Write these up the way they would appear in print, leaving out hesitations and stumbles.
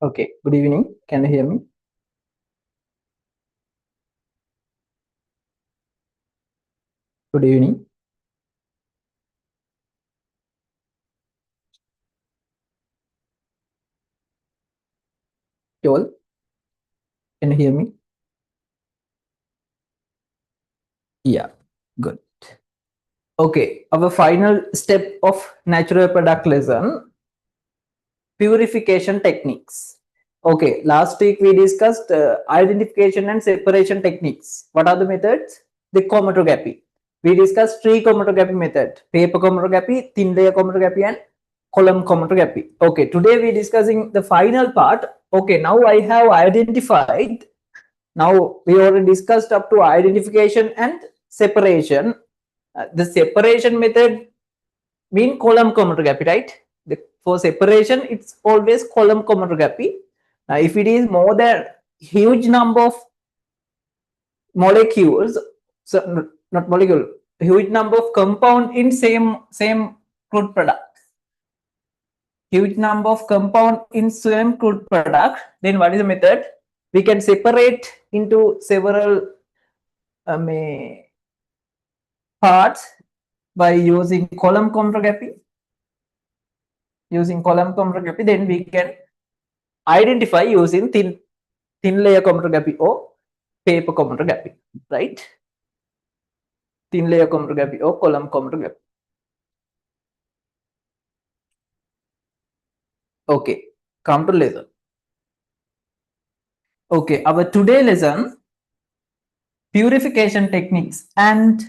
Okay, good evening. Can you hear me? Good evening. You all, can you hear me? Yeah, good. Okay, our final step of natural product lesson, purification techniques. Okay, last week we discussed identification and separation techniques. What are the methods? The chromatography. We discussed three chromatography methods: paper chromatography, thin layer chromatography, and column chromatography. Okay, today we discussing the final part. Okay, now I have identified. Now we already discussed up to identification and separation. The separation method mean column chromatography, right? For separation, it's always column chromatography. If it is more than huge number of molecules, so not molecule, huge number of compound in same crude product, huge number of compound in same crude product, then what is the method? We can separate into several parts by using column chromatography. Using column chromatography, then we can identify using thin layer chromatography or paper chromatography, right? Thin layer chromatography or column chromatography. Okay, come to lesson. Okay, our today lesson, purification techniques and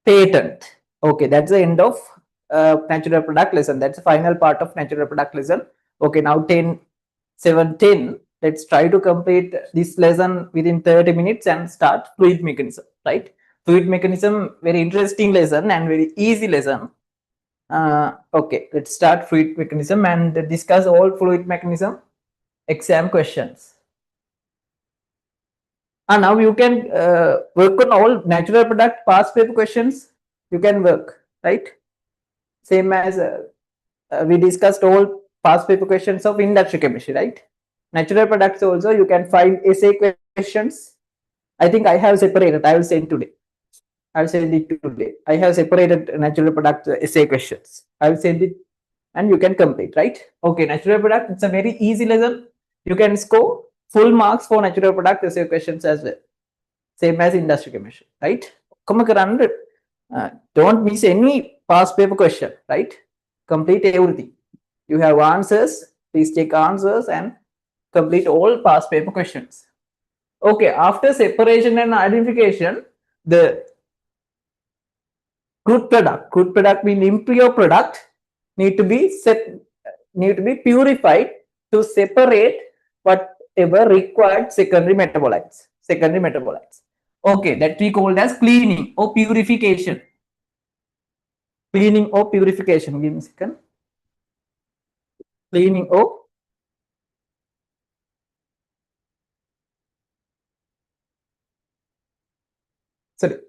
patent. Okay, that's the end of natural product lesson. That's the final part of natural product lesson. Okay, now 10, 7, 10. Let's try to complete this lesson within 30 minutes and start fluid mechanism, right? Fluid mechanism, very interesting lesson and very easy lesson. Okay, let's start fluid mechanism and discuss all fluid mechanism exam questions. And now you can work on all natural product past paper questions. You can work, right? Same as we discussed all past paper questions of industrial chemistry, right? Natural products also you can find essay questions. I think I have separated. I will send today. I will send it today. I have separated natural product essay questions. I will send it and you can complete, right? Okay, natural product, it's a very easy lesson. You can score full marks for natural product essay questions as well. Same as industrial chemistry, right? Don't miss any past paper question, right? Complete everything. You have answers, please take answers and complete all past paper questions. Okay, after separation and identification, the crude product means impure product need to be purified to separate whatever required secondary metabolites. Okay, that we call as cleaning or purification. Cleaning or purification. Give me a second. Cleaning or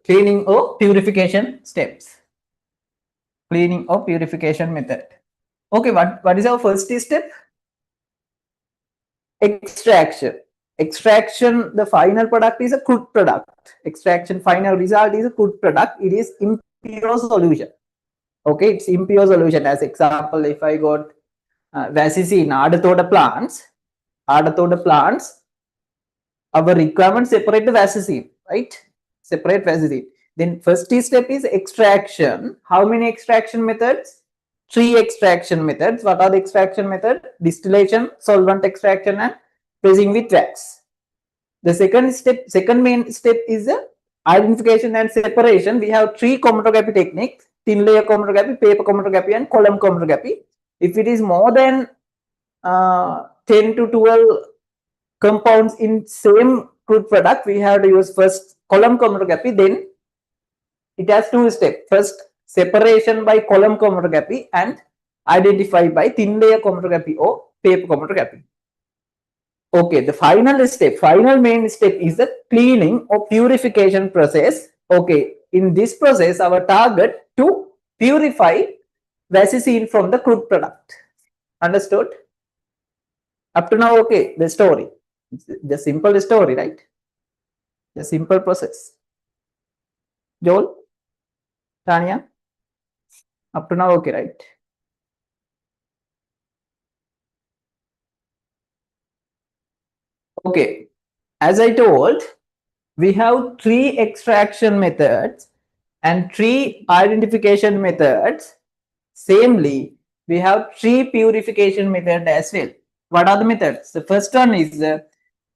cleaning or purification steps. Cleaning or purification method. Okay, what is our first step? Extraction. Extraction, the final product is a crude product. Extraction, final result is a crude product. It is impure solution. Okay, it's impure solution. As example, if I got vasicine, adathoda plants, our requirement separate the vasicine, right? Separate vasicine. Then first step is extraction. How many extraction methods? 3 extraction methods. What are the extraction methods? Distillation, solvent extraction, and pressing with wax. The second main step is the identification and separation. We have 3 chromatography techniques: thin layer chromatography, paper chromatography, and column chromatography. If it is more than 10 to 12 compounds in same crude product, we have to use first column chromatography. Then it has 2 steps. First, separation by column chromatography and identify by thin layer chromatography or paper chromatography. Okay, the final main step is the cleaning or purification process. Okay, in this process, our target to purify vasicine from the crude product. Understood? Up to now, okay, the story. It's the simple story, right? The simple process. Joel, Tanya, up to now, okay, right? Okay, as I told, we have 3 extraction methods and 3 identification methods. Samely, we have 3 purification methods as well. What are the methods? The first one is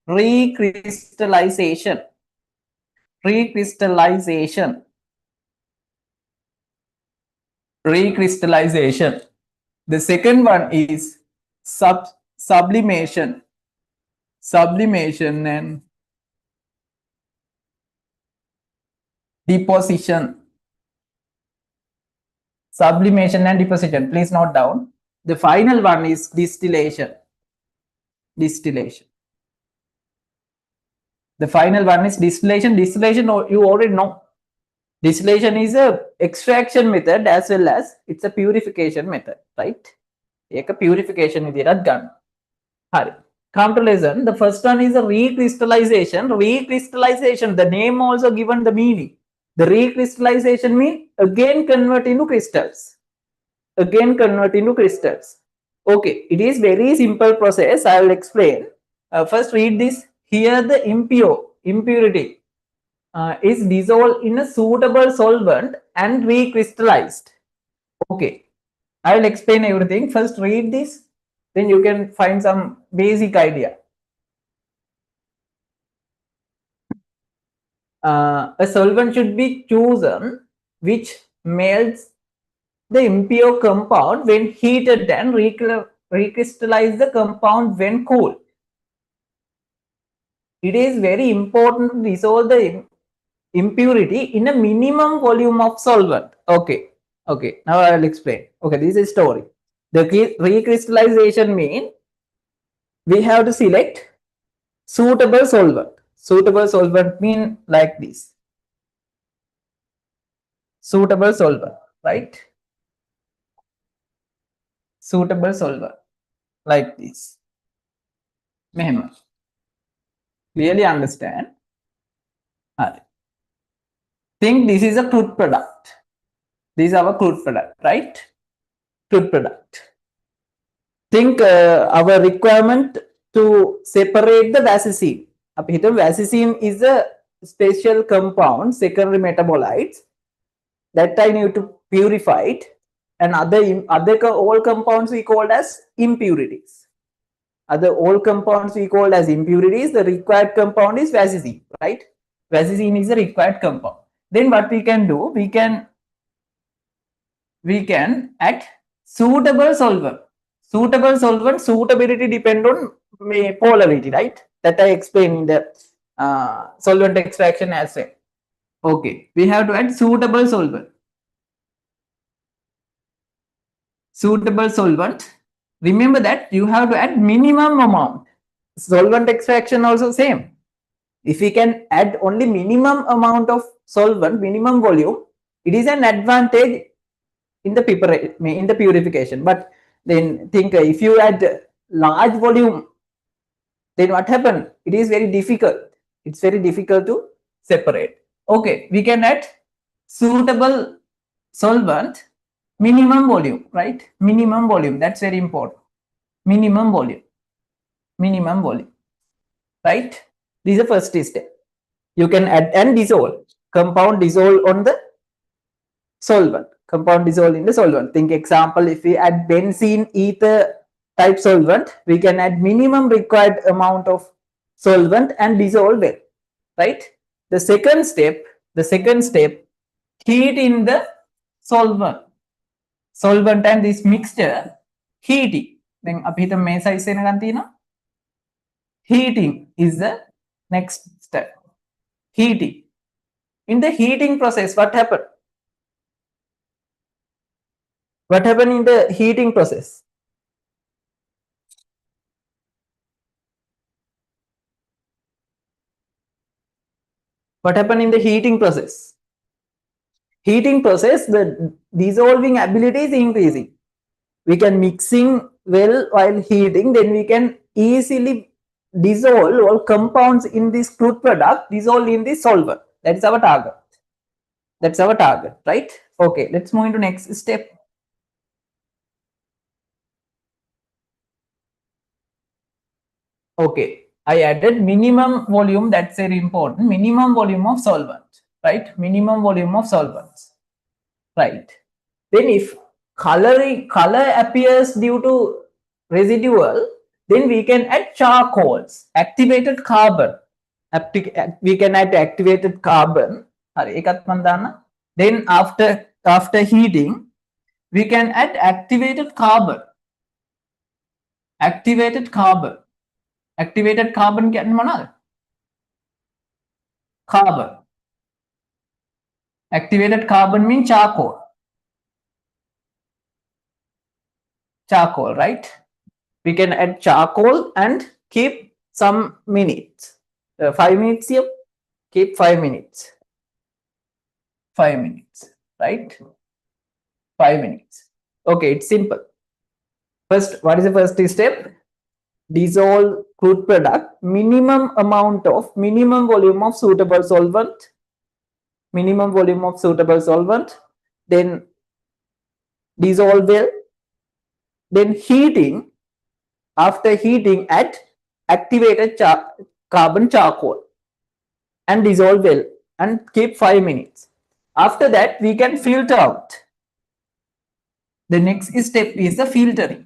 recrystallization. Recrystallization. Recrystallization. The second one is sublimation. Sublimation and deposition. Sublimation and deposition. Please note down. The final one is distillation. Distillation. The final one is distillation. Distillation, you already know. Distillation is a extraction method as well as it's a purification method, right? It's a purification විදිහටත් ගන්න. හරි. Come to lesson. The first one is a recrystallization. Recrystallization, the name also given the meaning. The recrystallization means again convert into crystals. Again convert into crystals. Okay, it is very simple process. I will explain. First read this. Here the impurity is dissolved in a suitable solvent and recrystallized. Okay, I will explain everything. First read this, then you can find some basic idea. A solvent should be chosen which melts the impure compound when heated and recrystallize the compound when cool. It is very important to dissolve the impurity in a minimum volume of solvent. Okay, okay, now I will explain. Okay, this is story. The recrystallization means we have to select suitable solvent. Suitable solvent mean like this. Suitable solvent, right? Suitable solvent like this. Mehem. Clearly understand? Think this is a crude product. This is our crude product, right? Crude product. Think our requirement to separate the vasicine. Vasicine is a special compound, secondary metabolites that I need to purify it, and other all compounds we called as impurities. Other all compounds we called as impurities. The required compound is vasicine, right? Vasicine is a required compound. Then what we can do? We can add suitable solvent. Suitable solvent, suitability depend on polarity, right? That I explained in the solvent extraction as well. Okay, we have to add suitable solvent. Suitable solvent. Remember that you have to add minimum amount. Solvent extraction also same. If we can add only minimum amount of solvent, minimum volume, it is an advantage in the purification. But then think if you add large volume, then what happen? It is very difficult. It's very difficult to separate. Okay, we can add suitable solvent, minimum volume, right? Minimum volume, that's very important. Minimum volume, right? This is the first step. You can add and dissolve, compound dissolve on the solvent, compound dissolve in the solvent. Think example, if we add benzene ether type solvent, we can add minimum required amount of solvent and dissolve well, right? The second step, heat in the solvent and this mixture, heating. Then apita me size na heating is the next step. Heating. In the heating process, what happened? What happened in the heating process? What happened in the heating process? heating process, the dissolving ability is increasing. We can mixing well while heating, then we can easily dissolve all compounds in this crude product, dissolve in this solvent. That is our target. That's our target, right? Okay, let's move into next step. Okay, I added minimum volume. That's very important. Minimum volume of solvent, right? Minimum volume of solvents, right? Then if color appears due to residual, then we can add charcoals, activated carbon. We can add activated carbon. Then after heating, we can add activated carbon. Activated carbon. Activated carbon කියන්නේ මොනවාද? Carbon. Activated carbon means charcoal. Charcoal, right? We can add charcoal and keep some minutes. 5 minutes here. Keep 5 minutes. 5 minutes, right? 5 minutes. Okay, it's simple. First, what is the first step? Dissolve crude product, minimum volume of suitable solvent, then dissolve well, then heating, after heating at activated carbon charcoal and dissolve well and keep 5 minutes. After that, we can filter out. The next step is the filtering.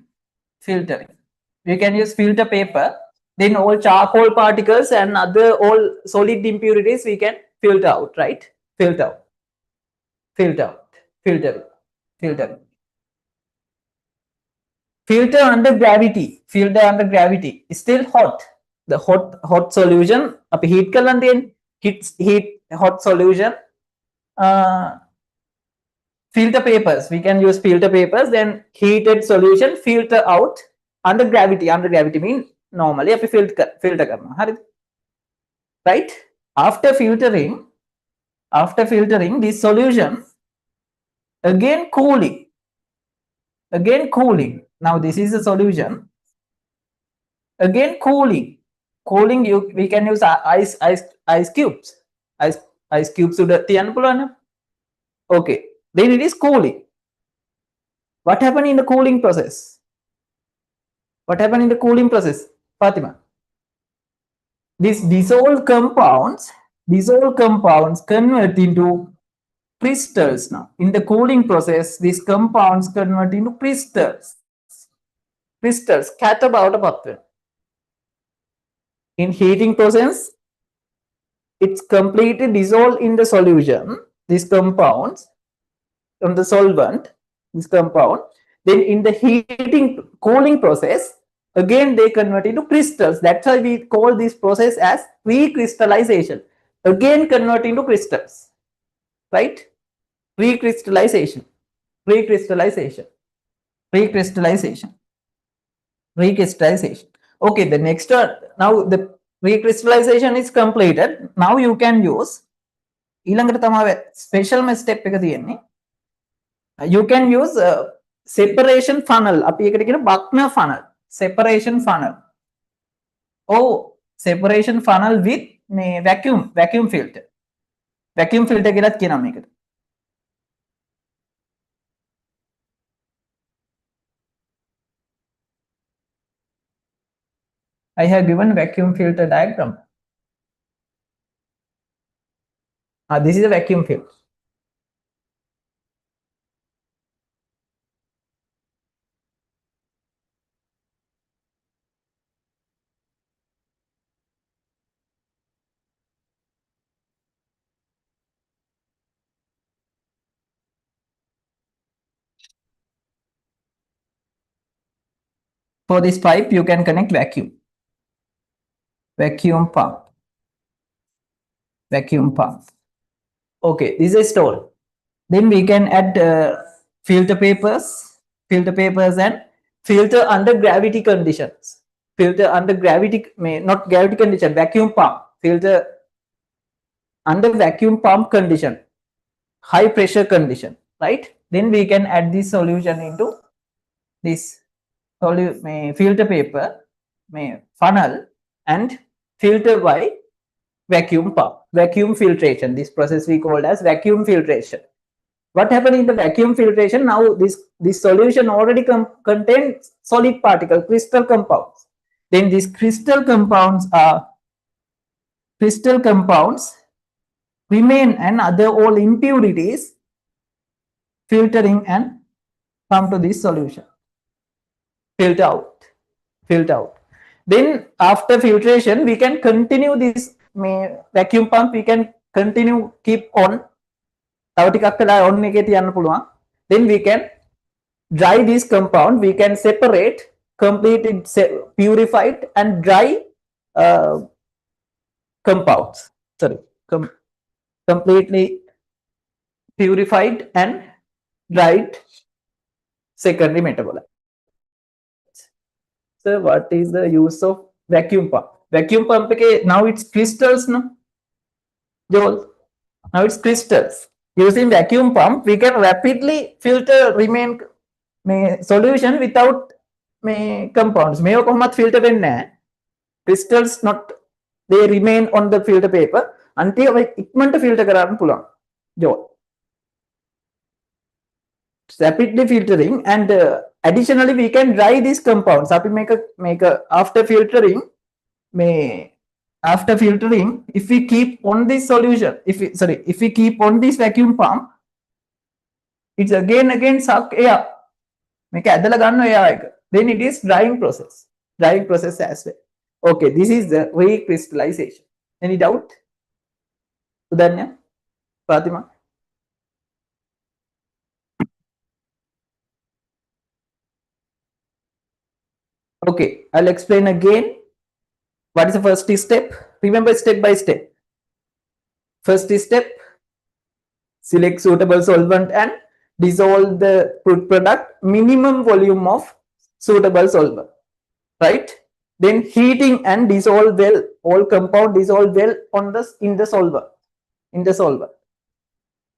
We can use filter paper, then all charcoal particles and other all solid impurities we can filter out, right? Filter under gravity. Still hot. The hot solution up heat kalan heat hot solution. Filter papers, we can use filter papers, then heated solution filter out under gravity. Means normally අපි filter කරනවා. හරිද? Right? After filtering this solution, again cooling. Now this is the solution. Again cooling. We can use ice cubes. Ice cubes උඩ තියන්න පුළුවන්. Okay. Then it is cooling. What happened in the cooling process? Fatima? These dissolved compounds convert into crystals now. In the cooling process, these compounds convert into crystals. Kata bawata path වෙනවා. In heating process, it's completely dissolved in the solution. These compounds from the solvent, this compound, then in the cooling process, again they convert into crystals. That's why we call this process as recrystallization. Again convert into crystals, right? Recrystallization. Okay, the next one, now the recrystallization is completed. Now you can use special step එක තියෙන්නේ. You can use separation funnel. Buckner funnel. Separation funnel. Oh, separation funnel with vacuum filter. Vacuum filter කියලාත් කියනවා මේකට. I have given vacuum filter diagram. This is a vacuum filter. For this pipe, you can connect vacuum pump. Okay, this is a store. Then we can add filter papers and filter under gravity conditions. Not gravity condition, vacuum pump. Filter under vacuum pump condition. high pressure condition, right? Then we can add this solution into this filter paper funnel and filter by vacuum pump, vacuum filtration. This process we called as vacuum filtration. What happened in the vacuum filtration? Now this solution already contains solid particle crystal compounds. Then these crystal compounds remain and other all impurities filtering and come to this solution. Filter out, filter out. Then after filtration, we can continue this vacuum pump. We can continue keep on. Then we can dry this compound. We can separate completed purified and dry compounds. Sorry, completely purified and dried secondary metabolites. So what is the use of vacuum pump? Vacuum pump now it's crystals, no? Joel, now it's crystals. Using vacuum pump, we can rapidly filter remain solution without compounds. මේව කොහොමත් filter වෙන්නේ නැහැ. Crystals not they remain on the filter paper until ඉක්මනට filter කරන්න පුළුවන්. Joel. Rapidly filtering and additionally we can dry these compounds. Make a after filtering if we keep on this solution, if we keep on this vacuum pump, it's again suck air. Then it is drying process as well. Okay, this is the recrystallization. Any doubt? Udanya, Fatima? Okay, I'll explain again. What is the first step? Remember step by step. First step, select suitable solvent and dissolve the product minimum volume of suitable solvent, right? Then heating and dissolve well, all compound dissolve well in the solver.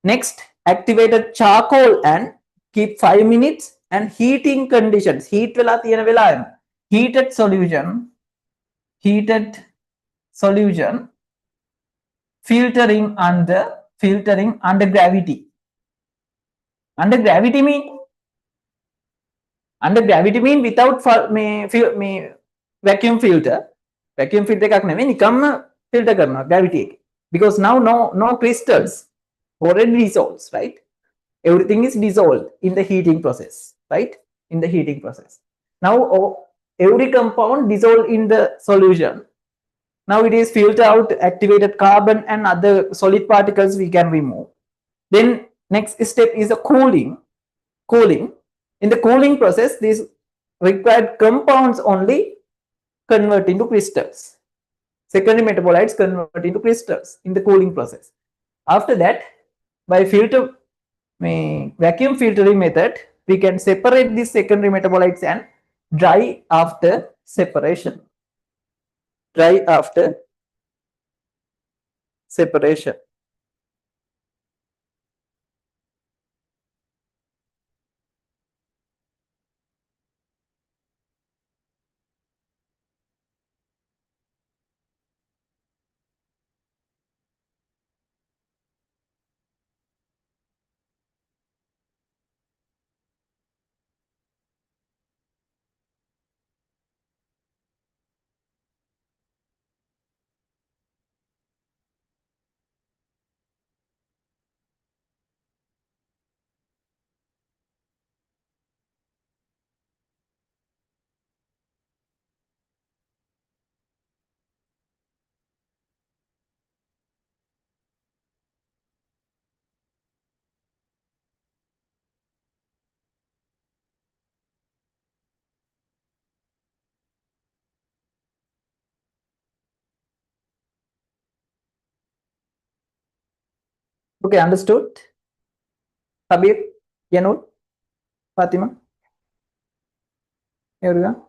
Next, activated charcoal and keep 5 minutes and heating conditions. Heated solution filtering under gravity. Under gravity mean without vacuum filter. Vacuum filter එකක් නෙමෙයි නිකම්ම filter කරනවා gravity එක. Because now no crystals already dissolves, right? Everything is dissolved in the heating process, right? In the heating process. Now every compound dissolved in the solution. Now it is filter out activated carbon and other solid particles we can remove. Then next step is a cooling. In the cooling process, these required compounds only convert into crystals. Secondary metabolites convert into crystals in the cooling process. After that, by vacuum filtering method, we can separate these secondary metabolites and dry after separation. Okay, understood? Habib, Yanul, Fatima, everyone.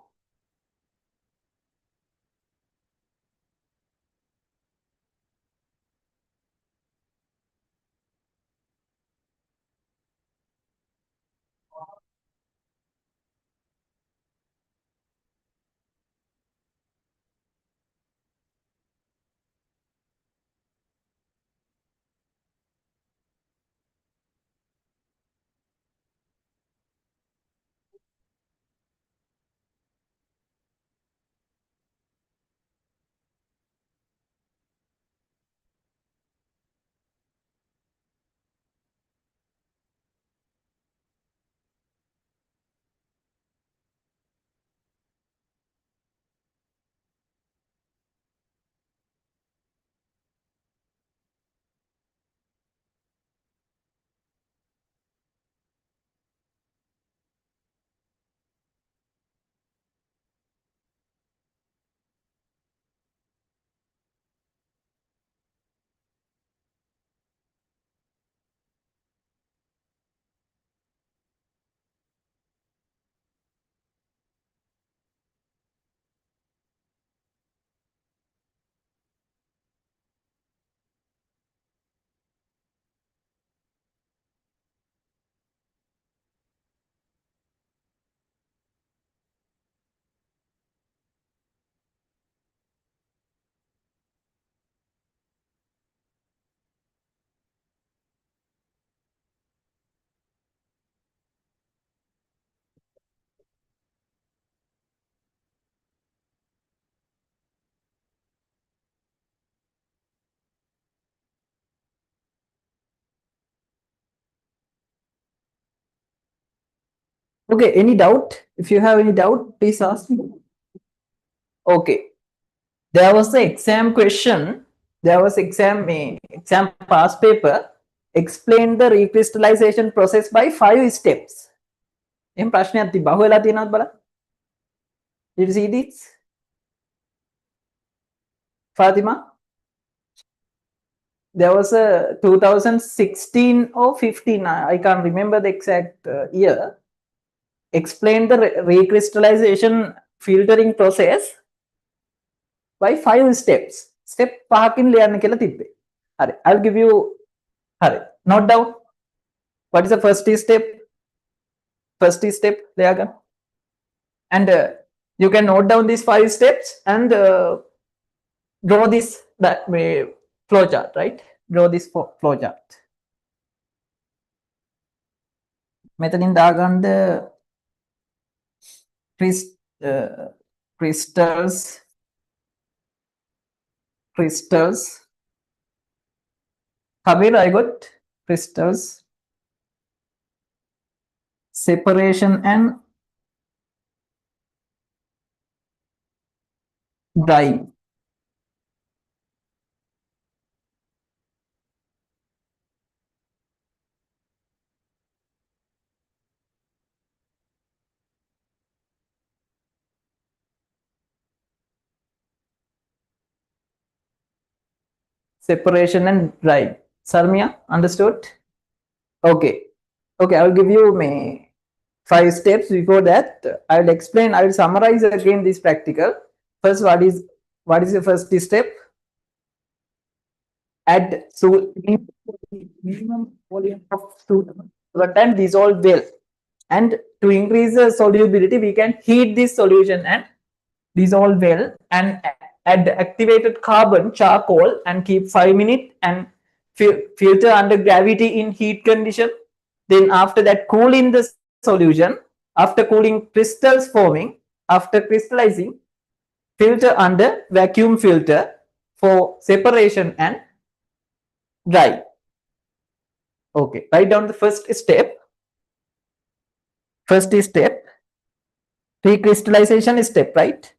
Okay, any doubt? If you have any doubt, please ask me. Okay, there was the exam question. There was exam past paper. Explain the recrystallization process by 5 steps. එහෙනම් ප්‍රශ්නයක් තිබ්බා. අහුවෙලා තියෙනවද බලන්න. Did you see this? Fatima? There was a 2016 or 15, I can't remember the exact year. Explain the recrystallization filtering process by 5 steps. Step 5කින් ලියන්න කියලා තිබ්බේ. හරි. I'll give you. හරි. Note down. What is the first step? First step ලියා ගන්න. And you can note down these 5 steps and draw this that way flow chart, right? Draw this flow chart. මෙතනින් දාගන්න crystals. Kabir, I got crystals, separation and drying. Separation and drying. Sarmia, understood? Okay. Okay, I will give you 5 steps. Before that, I will explain. I will summarize again this practical. First, what is the first step? Add minimum volume of solvent and dissolve well. And to increase the solubility, we can heat this solution and dissolve well and add activated carbon charcoal and keep 5 minutes and filter under gravity in heat condition. Then after that, cool in the solution. After cooling, crystals forming. After crystallizing, filter under vacuum filter for separation and dry. Okay, write down the first step. First step, recrystallization step, right?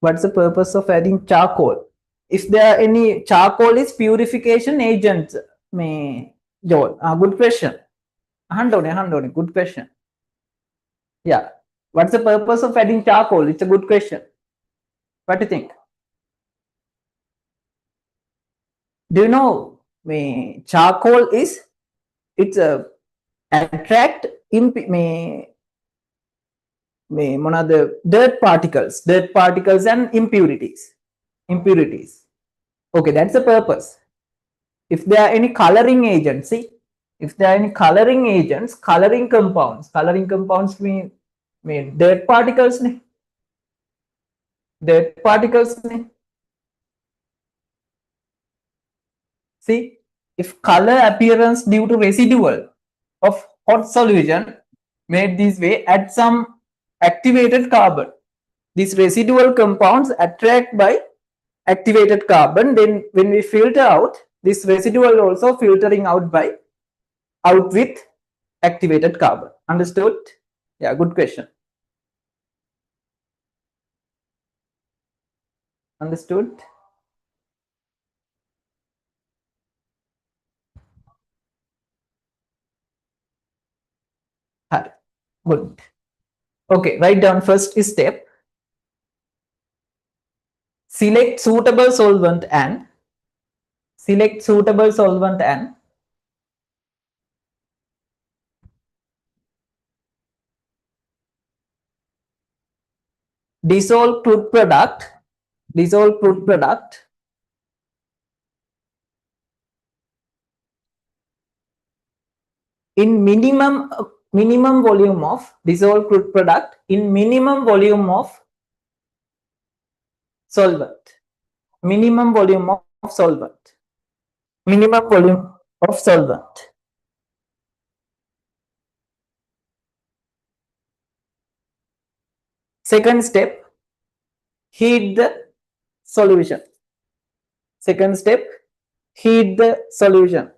What's the purpose of adding charcoal? If there are any, charcoal is purification agent. Joel, good question. Good question. Yeah. What's the purpose of adding charcoal? It's a good question. What do you think? Do you know charcoal is, it's a attract dirt particles and impurities. Okay, that's the purpose. If there are any coloring agents, if there are any coloring agents, coloring compounds mean dirt particles. See, if color appearance due to residual of hot solution made this way, add some activated carbon. These residual compounds attract by activated carbon. Then when we filter out, this residual also filtering out with activated carbon. Understood? Yeah, good question. Understood? Good. Okay, write down first step. Select suitable solvent and dissolve crude product in minimum volume of dissolved crude product in minimum volume of solvent. Minimum volume of solvent. Solvent. 1 × 10⁻⁴ Second step, heat the solution. Second step, heat the solution.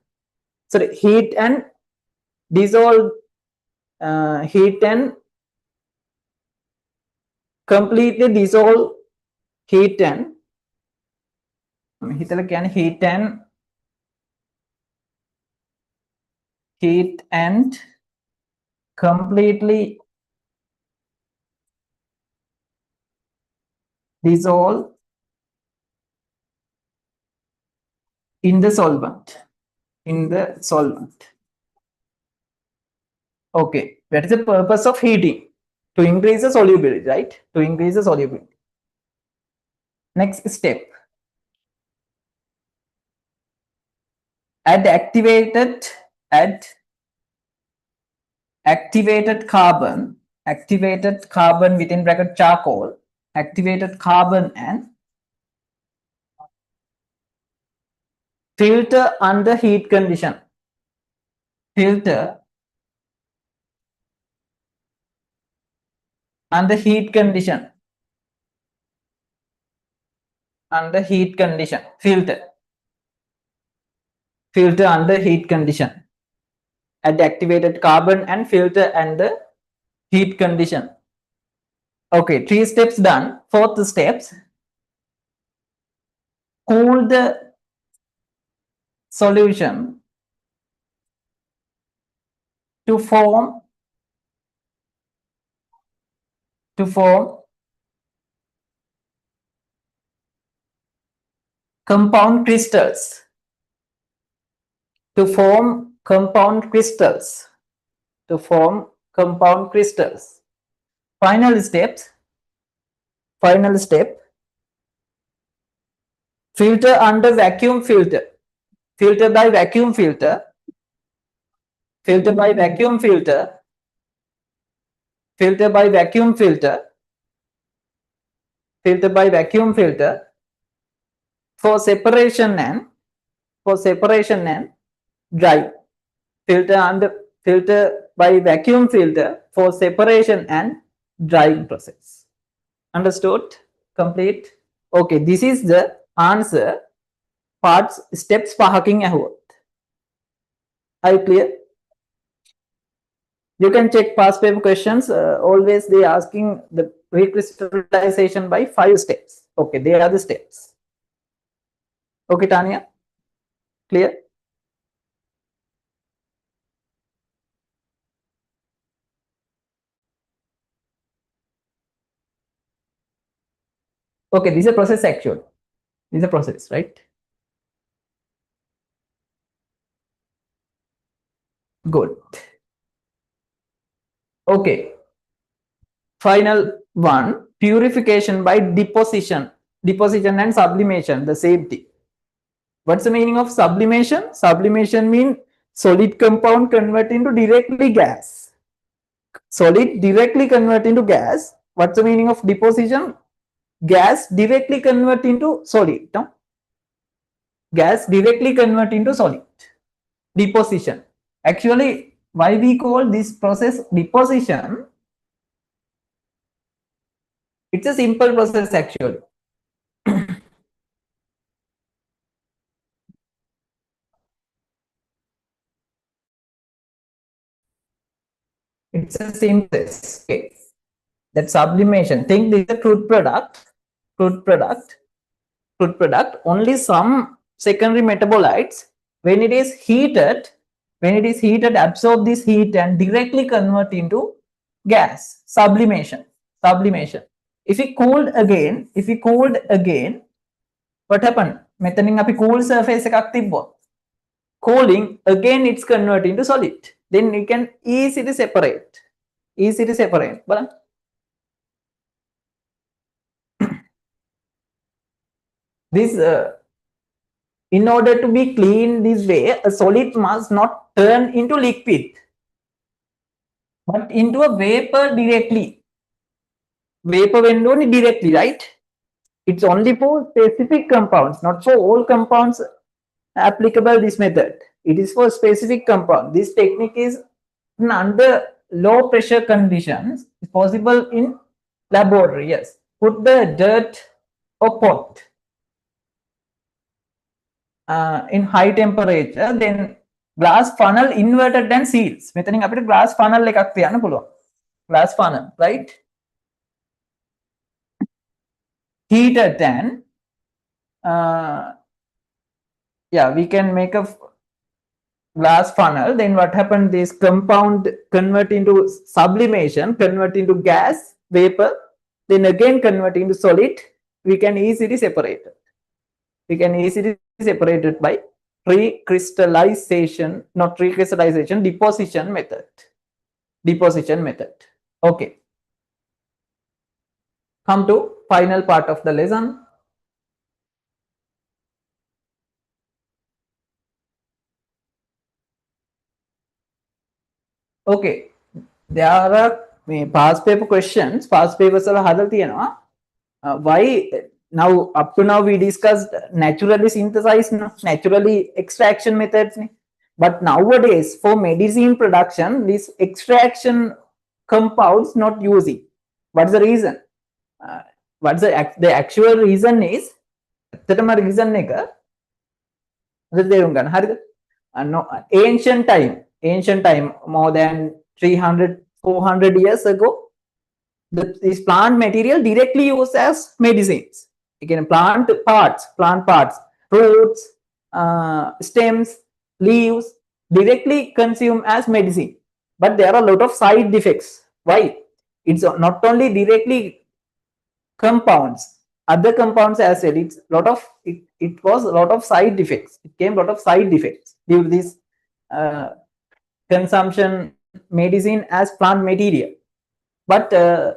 Sorry, heat and dissolve, heat and completely dissolve, heat and heat and completely dissolve in the solvent. Okay, that is the purpose of heating, to increase the solubility, right? To increase the solubility. Next step, add activated carbon within bracket charcoal, activated carbon, and filter under heat condition. Filter under heat condition. Under heat condition. Filter under heat condition. Add activated carbon and filter under heat condition. Okay, 3 steps done. Fourth steps, cool the solution to form compound crystals. To form compound crystals. Final step, filter under vacuum filter. Filter by vacuum filter. Filter by vacuum filter. Filter by vacuum filter. Filter by vacuum filter for separation and dry. Filter by vacuum filter for separation and drying process. Understood? Complete? Okay, this is the answer. Parts steps පහකින් ඇහුවොත්. Are you clear? You can check past paper questions. Always they asking the recrystallization by 5 steps. Okay, there are the steps. Okay, Tanya? Clear? Okay, this is a process actually. This is a process, right? Good. Okay. Final one, purification by deposition. Deposition and sublimation, the same thing. What's the meaning of sublimation? Sublimation means solid compound convert into directly gas. Solid directly convert into gas. What's the meaning of deposition? Gas directly convert into solid. No? Gas directly convert into solid. Deposition. Actually, why we call this process deposition? It's a simple process actually. It's a simple process. Okay. That sublimation. Think this is a crude product. Only some secondary metabolites, when it is heated, absorb this heat and directly convert into gas. Sublimation. If we cooled again, what happened? Methaning api cool surface එකක් තිබ්බොත්, cooling again it's convert into solid. Then you can easily separate. බලන්න. This in order to be clean this way, a solid must not turn into liquid, but into a vapor directly. Vapor when only directly, right? It's only for specific compounds, not for all compounds applicable this method. It is for specific compound. This technique is under low pressure conditions. It's possible in Laboratory, yes. Put the dirt or pot in high temperature, then glass funnel inverted and seals. මෙතනින් අපිට glass funnel එකක් තියන්න පුළුවන්. Glass funnel, right? Heated and yeah, we can make a glass funnel. Then what happened? This compound convert into sublimation, convert into gas, vapor, then again convert into solid. We can easily separate it. We can easily separate it by recrystallization, not recrystallization, deposition method. Deposition method. Okay. Come to final part of the lesson. Okay. There are past paper questions. Past papers වල හදලා තියෙනවා. Why now up to now we discussed naturally synthesized, naturally extraction methods. But nowadays for medicine production, this extraction compounds not using. What's the reason? What's the actual reason is ඇත්තටම reason එක තේරුම් ගන්න. හරිද? ancient time more than 300-400 years ago, this plant material directly used as medicines. Again, plant parts, roots, stems, leaves, directly consumed as medicine. But there are a lot of side effects. Why? It's not only directly compounds, other compounds as well. It's it was a lot of side effects. It came a lot of side effects due to this consumption medicine as plant material. But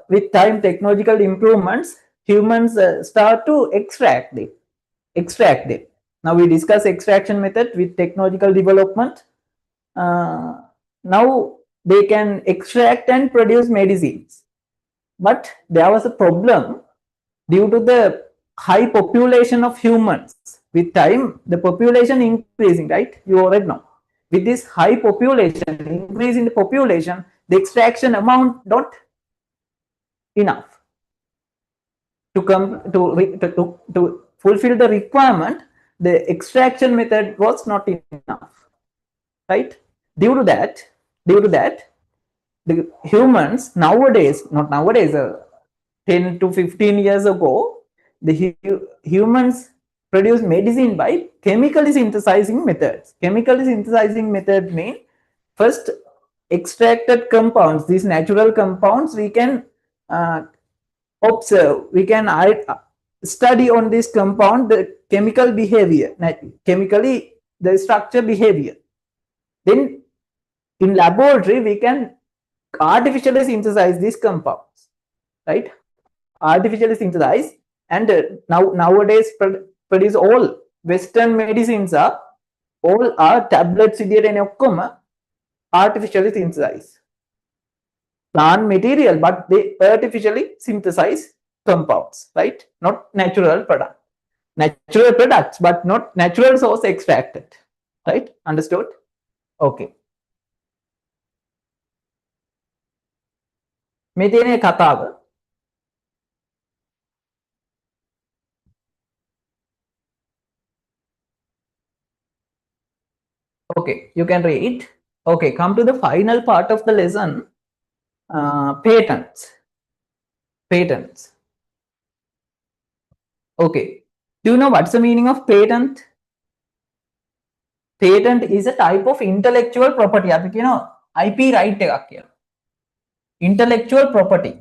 with time, technological improvements, humans start to extract them. Now we discuss extraction method with technological development. Now they can extract and produce medicines. But there was a problem due to the high population of humans. With time, the population increasing, right? You already know. With this high population, increase in the population, the extraction amount not enough to come to fulfill the requirement. The extraction method was not enough, right? Due to that, the humans nowadays, not nowadays, 10 to 15 years ago, the humans produce medicine by chemically synthesizing methods. Chemically synthesizing method mean first extracted compounds, these natural compounds, we can observe, we can study on this compound the chemical behavior, chemically the structure behavior. Then in laboratory we can artificially synthesize these compounds, right? Artificially synthesize, and nowadays produce all Western medicines are tablets විදියට එන ඔක්කොම artificially synthesized plant material, but they artificially synthesize compounds, right? Not natural products, but not natural source extracted, right? Understood? Okay. මේ තියෙන කතාව okay, you can read. Okay, come to the final part of the lesson. Patents. Okay, do you know what's the meaning of patent? Patent is a type of intellectual property. අපි කියනවා IP right එකක් කියලා. Intellectual property.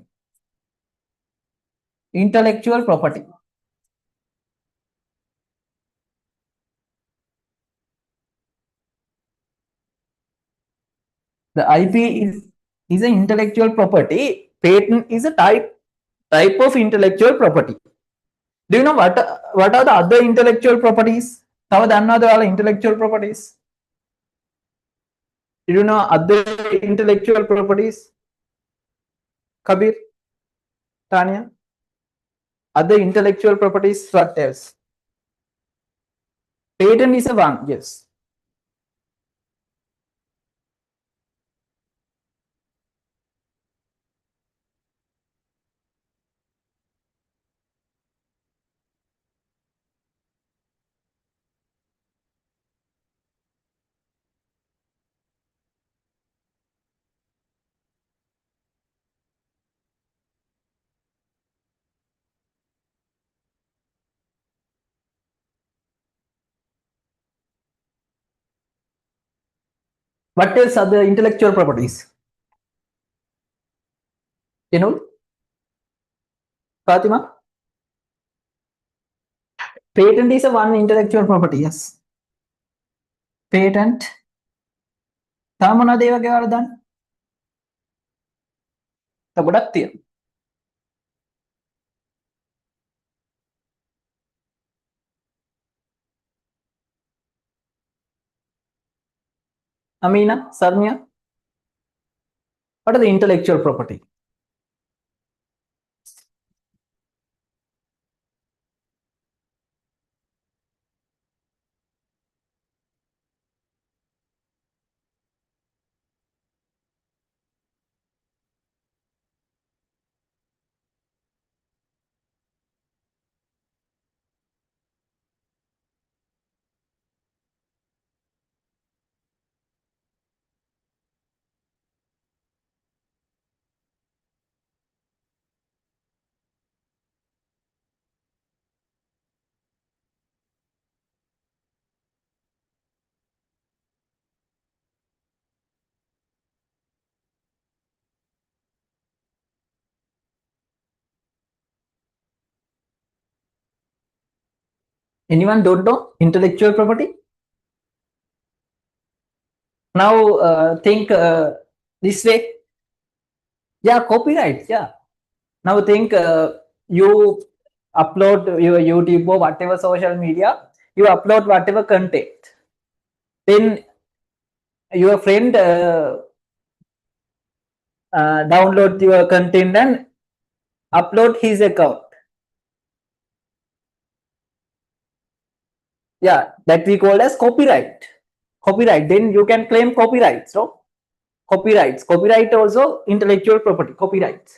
The IP is an intellectual property. Patent is a type of intellectual property. Do you know what are the other intellectual properties? තව දන්නවද ඔයාලා intellectual properties? Do you know other intellectual properties? Kabir, Tanya, other intellectual properties, what else? Patent is a one, yes. What else are the intellectual properties? You know, Fatima? Patent is a one intellectual property, yes. Patent. තව මොනවද ඒ වගේ වල දාන්න? තව ගොඩක් තියෙනවා. Amina, Sarnia, what are the intellectual property? Anyone don't know intellectual property? Now think this way. Yeah, copyright. Yeah. Now think you upload your YouTube or whatever social media, you upload whatever content. Then your friend download your content and upload his account. Yeah, that we call as copyright. Copyright. Then you can claim copyrights. No, copyrights. Copyright also intellectual property. Copyrights.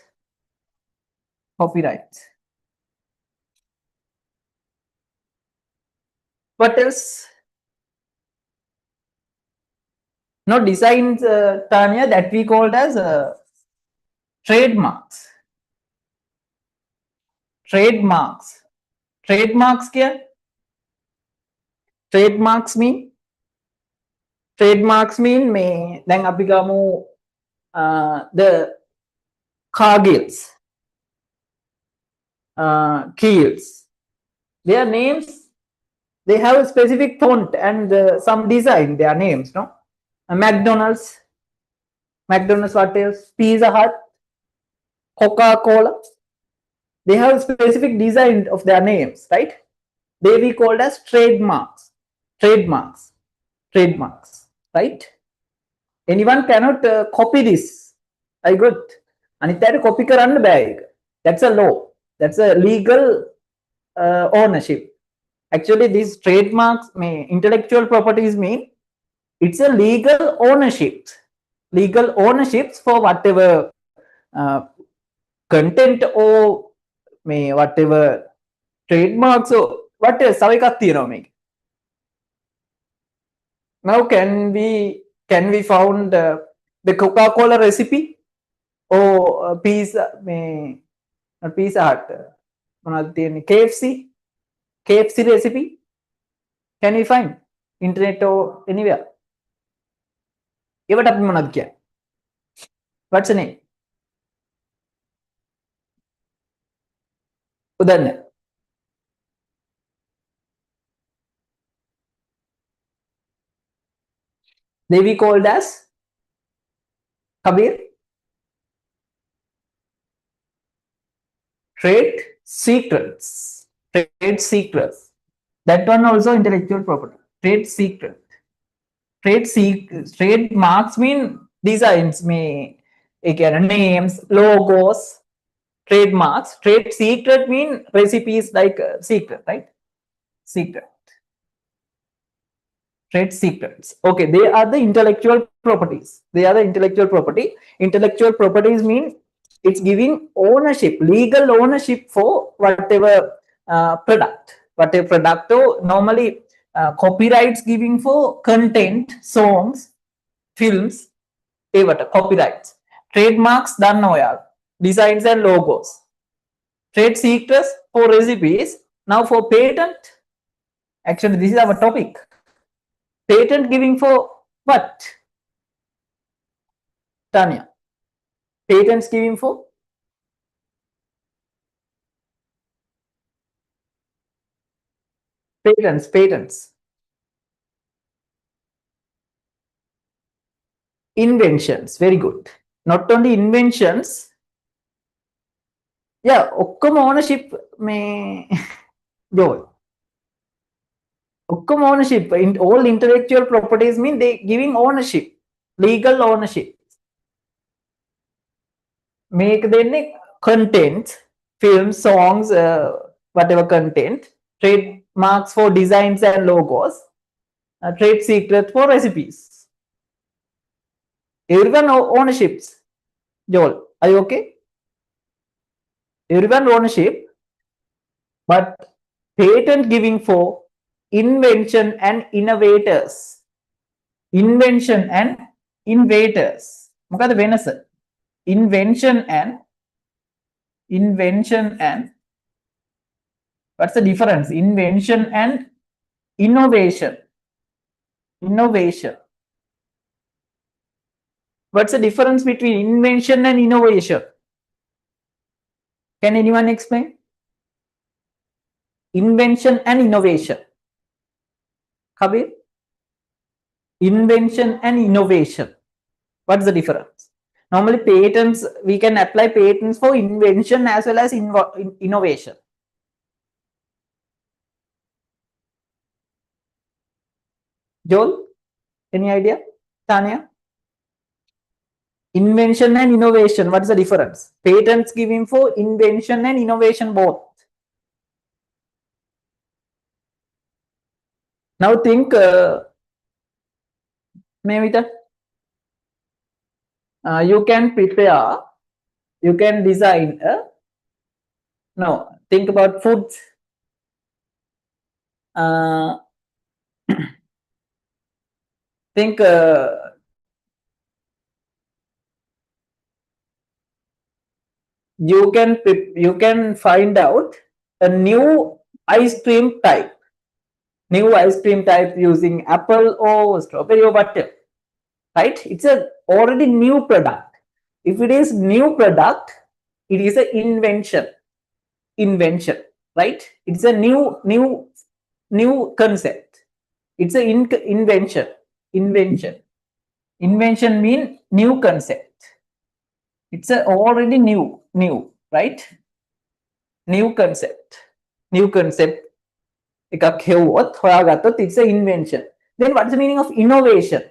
Copyrights. What else? No designs, Tanya, that we called as trademarks. Trademarks. Trademarks क्या? Trademarks mean? Trademarks mean may then අපි ගමු the Cargills, Keels. Their names, they have a specific font and some design. Their names, no? McDonald's. McDonald's. What else? Pizza Hut. Coca-Cola. They have specific design of their names, right? They be called as trademarks. Trademarks. Trademarks, right? Anyone cannot copy this. I got. Anitara copy karanna bag. That's a law. That's a legal ownership. Actually, these trademarks, intellectual properties mean it's a legal ownership. Legal ownerships for whatever content or whatever trademarks or what else? Now can we found the Coca-Cola recipe or pizza Pizza Hut KFC recipe? Can we find internet or anywhere? What's the name? Udanne. They be called as Kabir. Trade secrets. Trade secrets. That one also intellectual property. Trade secret. Trademarks mean designs, names, logos, trademarks. Trade secret mean recipes like secret, right? Secret. Trade secrets. Okay, they are the intellectual properties. They are the intellectual property. Intellectual properties mean it's giving ownership, legal ownership for whatever product. Whatever product, normally copyrights giving for content, songs, films, copyrights. Trademarks done now, designs and logos. Trade secrets for recipes. Now for patent, actually this is our topic. Patent giving for what? Tanya? Patents giving for? Patents. Inventions, very good. Not only inventions, yeah, ඔක්කොම ownership may Joel. ඔක්කොම ownership in all intellectual properties mean they giving ownership, legal ownership. Make the content, films, songs, whatever content, trademarks for designs and logos, trade secrets for recipes. Everyone ownerships. Joel, are you okay? Everyone ownership, but patent giving for invention and innovators. Invention and innovators. මොකද වෙනස? Invention and what's the difference? Invention and innovation. Innovation. What's the difference between invention and innovation? Can anyone explain? Invention and innovation. Kabir? Invention and innovation. What's the difference? Normally patents, we can apply patents for invention as well as innovation. Joel, any idea? Tanya? Invention and innovation, what's the difference? Patents giving for invention and innovation both. Now think, Mevita, you can prepare, you can design no, think about foods. Think you can find out a new ice cream type using apple or strawberry or whatever, right? It's a already new product. If it is new product, it is an invention, right? It's a new concept. It's an invention. Invention mean new concept. It's a already new, right? New concept. It's an invention. Then what's the meaning of innovation?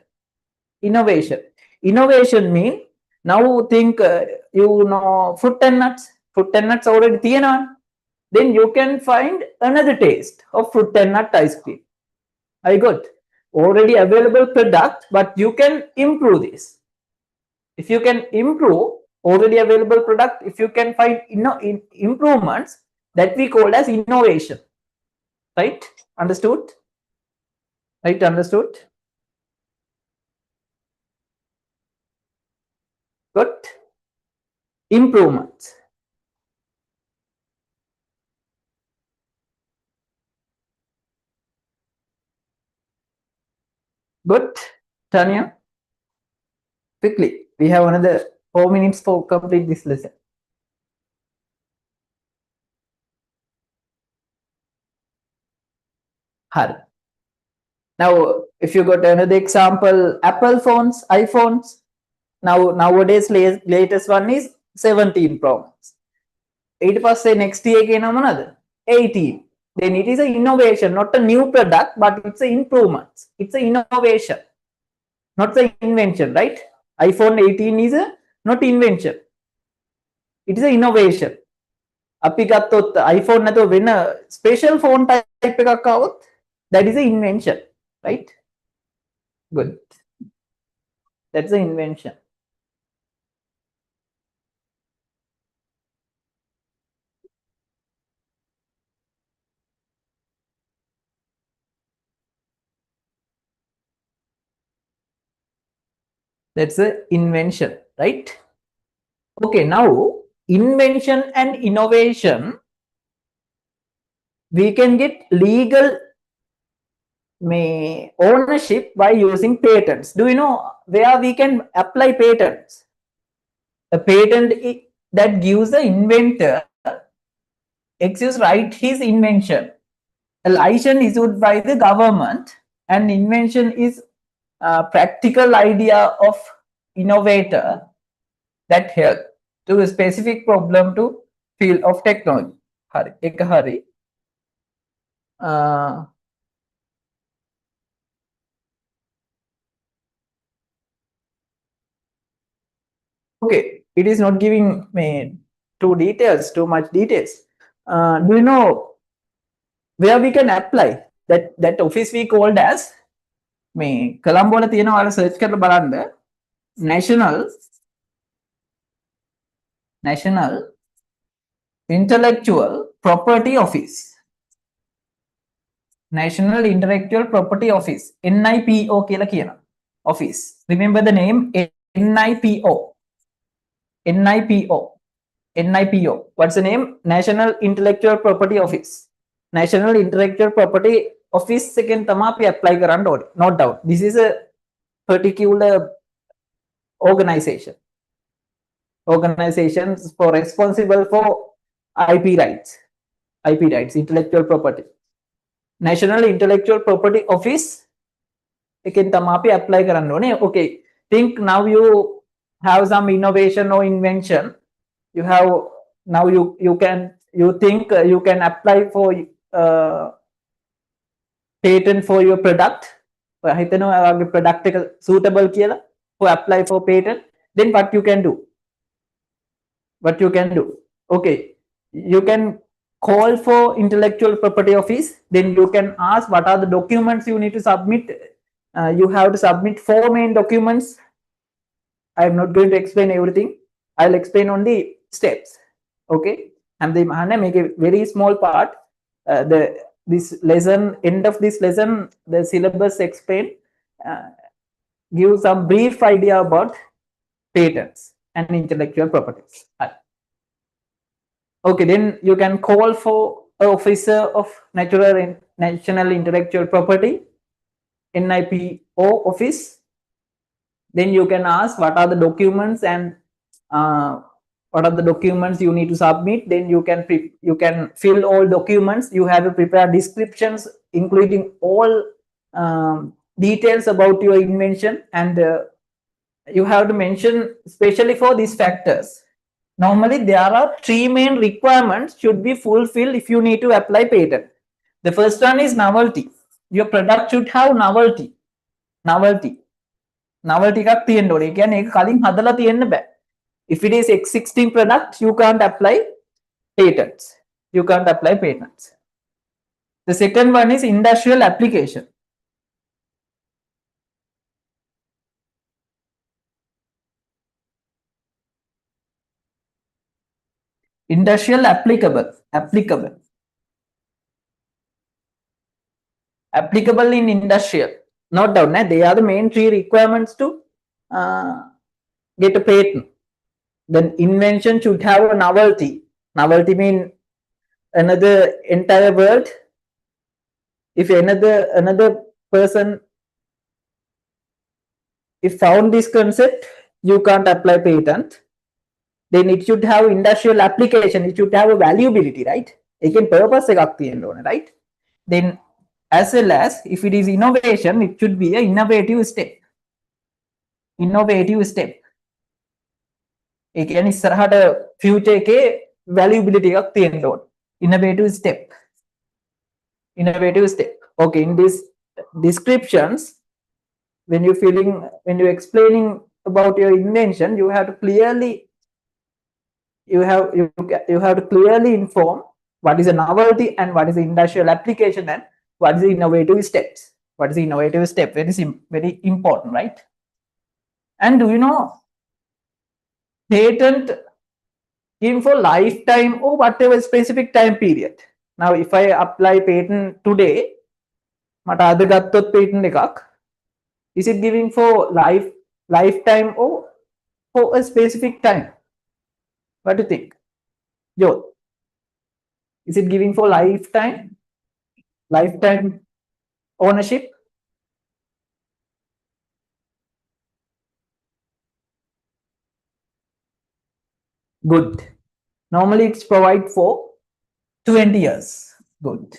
Innovation mean, now think you know fruit and nuts already තියෙනවා. Then you can find another taste of fruit and nut ice cream. I got already available product, but you can improve this. If you can improve already available product, if you can find improvements, that we call as innovation. Right? Understood? Right? Understood? Good. Improvements. Good. Tanya? Quickly. We have another 4 minutes for complete this lesson. Hard. Now, if you got another example, Apple phones, iPhones. Now, nowadays, latest one is 17 Pro Max. 8% next year again, another 18. Then it is an innovation, not a new product, but it's an improvement. It's an innovation, not an invention, right? iPhone 18 is a not invention. It is an innovation. අපි ගත්තොත් iPhone නැතුව වෙන special phone type එකක් આવොත් that is an invention, right? Good. That's an invention. That's an invention, right? Okay, now invention and innovation, we can get legal ownership by using patents. Do you know where we can apply patents? A patent that gives the inventor excuse right his invention. A license issued by the government. An invention is a practical idea of innovator that help to a specific problem to field of technology. Hari, එක hari. Okay, it is not giving me too much details. Do you know where we can apply that office we called as මේ කොළඹ වල තියෙනවා ඔයාලා search කරලා බලන්න national intellectual property office. National Intellectual Property Office, NIPO කියලා කියනවා. Office. Remember the name NIPO. NIPO. NIPO. What's the name? National Intellectual Property Office. National Intellectual Property Office එකෙන් තමයි අපි apply කරන්න ඕනේ. No doubt. This is a particular organization. Organizations for responsible for IP rights. IP rights, intellectual property. National Intellectual Property Office එකෙන් තමයි අපි apply කරන්න ඕනේ. Okay, think now you have some innovation or invention. You have now you think you can apply for patent for your product. හිතනවා ඔයාගේ product එක suitable කියලා for apply for patent. Then what you can do? What you can do? Okay, you can call for intellectual property office. Then you can ask what are the documents you need to submit. You have to submit 4 main documents. I am not going to explain everything. I'll explain only steps. Okay, and the make a very small part. This lesson, end of this lesson, the syllabus explain, give some brief idea about patents and intellectual properties. Okay, then you can call for an officer of National Intellectual Property, NIPO office. Then you can ask what are the documents and what are the documents you need to submit. Then you can fill all documents. You have to prepare descriptions including all details about your invention, and you have to mention especially for these factors. Normally, there are 3 main requirements should be fulfilled if you need to apply patent. The first one is novelty. Your product should have novelty. Novelty එකක් තියෙන්න ඕනේ. ඒ කියන්නේ ඒක කලින් හදලා තියෙන්න බෑ. If it is existing product, you can't apply patents. You can't apply patents. The second one is industrial application. Industrial applicable in industrial. Note down, they are the main 3 requirements to get a patent. Then invention should have a novelty. Novelty mean another entire world. If another person if found this concept, you can't apply patent. Then it should have industrial application. It should have a valuability, right? Again, purpose එකක් තියෙන්න ඕනේ, right? Then as well as if it is innovation, it should be an innovative step. Innovative step. ඒ කියන්නේ ඉස්සරහට future එකේ valuability එකක් තියෙන්න ඕනේ. Innovative step. Innovative step. Okay, in these descriptions, when you're explaining about your invention, you have to clearly inform what is a novelty and what is the industrial application and what is the innovative steps. What is the innovative step? Very important, right? And do you know patent given for lifetime or whatever specific time period? Now, if I apply patent today, මට අද ගත්තොත් patent එකක්, is it giving for lifetime or for a specific time? What do you think? Joe, is it giving for lifetime ownership? Good. Normally it's provide for 20 years. Good.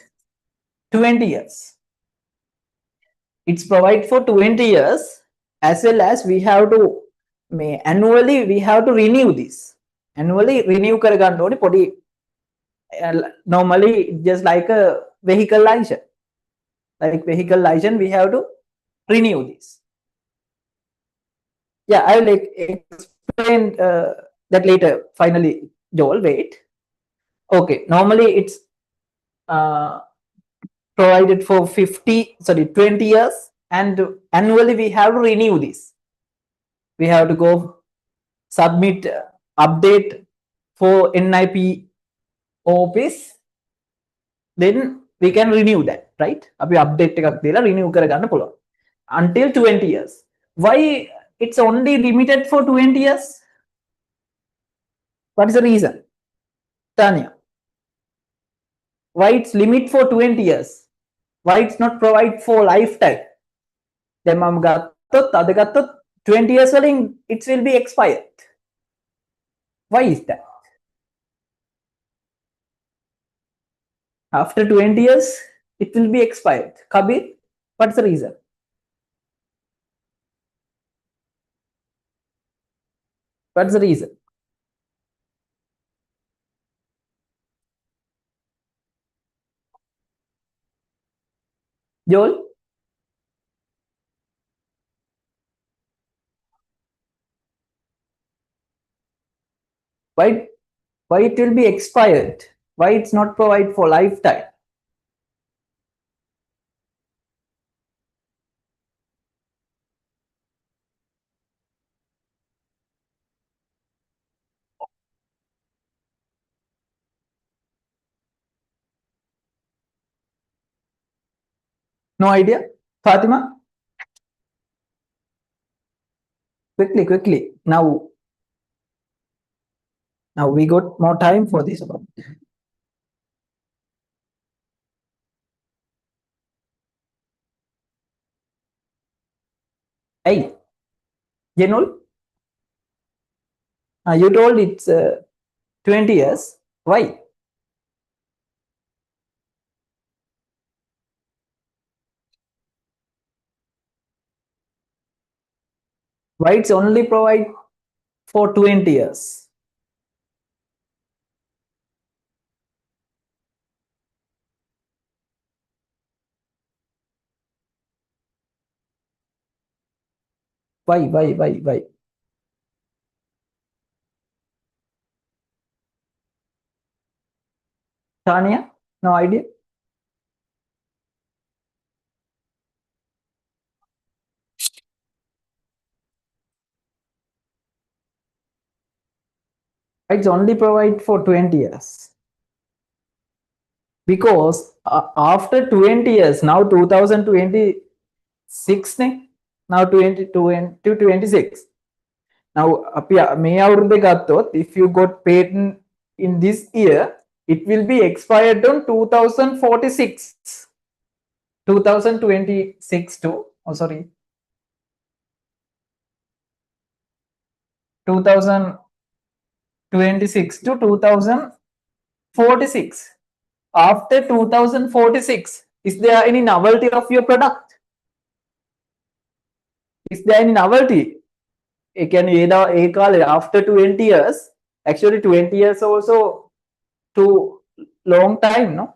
20 years. It's provide for 20 years, as well as we have to annually we have to renew this. Annually renew කරගන්න ඕනේ පොඩි normally just like a vehicle license. Like vehicle license, we have to renew this. Yeah, I will explain that later. Finally, Joel, wait. Okay, normally it's provided for 20 years, and annually we have to renew this. We have to go submit update for NIP office, then we can renew that, right? අපි update එකක් දීලා renew කරගන්න පුළුවන් until 20 years. Why it's only limited for 20 years? What is the reason, Tanya? Why it's limit for 20 years? Why it's not provide for lifetime? දැන් මම ගත්තොත් අද ගත්තොත් 20 years වලින් it will be expired. Why is that? After 20 years, it will be expired. Kabir, what's the reason? What's the reason? Joel? Why it will be expired? Why it's not provide for lifetime? No idea? Fatima? Quickly. Now we got more time for this one. Hey, Jenul? You told it's 20 years. Why? Why it's only provide for 20 years? Why? Tanya? No idea? It's only provide for 20 years. Because after 20 years, now 2026, now 2026. Now, if you got patent in this year, it will be expired on 2046. 2026 to, 2026 to 2046. After 2046, is there any novelty of your product? Is there any novelty? After 20 years, actually 20 years also too long time, no?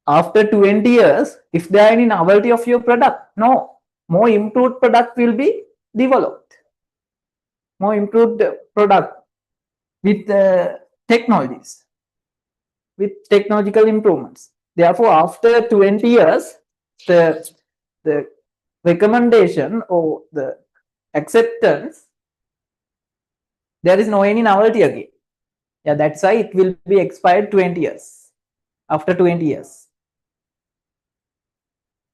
After 20 years, if there are any novelty of your product, no, more improved product will be developed. More improved product with technologies, with technological improvements. Therefore, after 20 years, the recommendation or the acceptance, there is no any novelty again. Yeah, that's why it will be expired 20 years. After 20 years.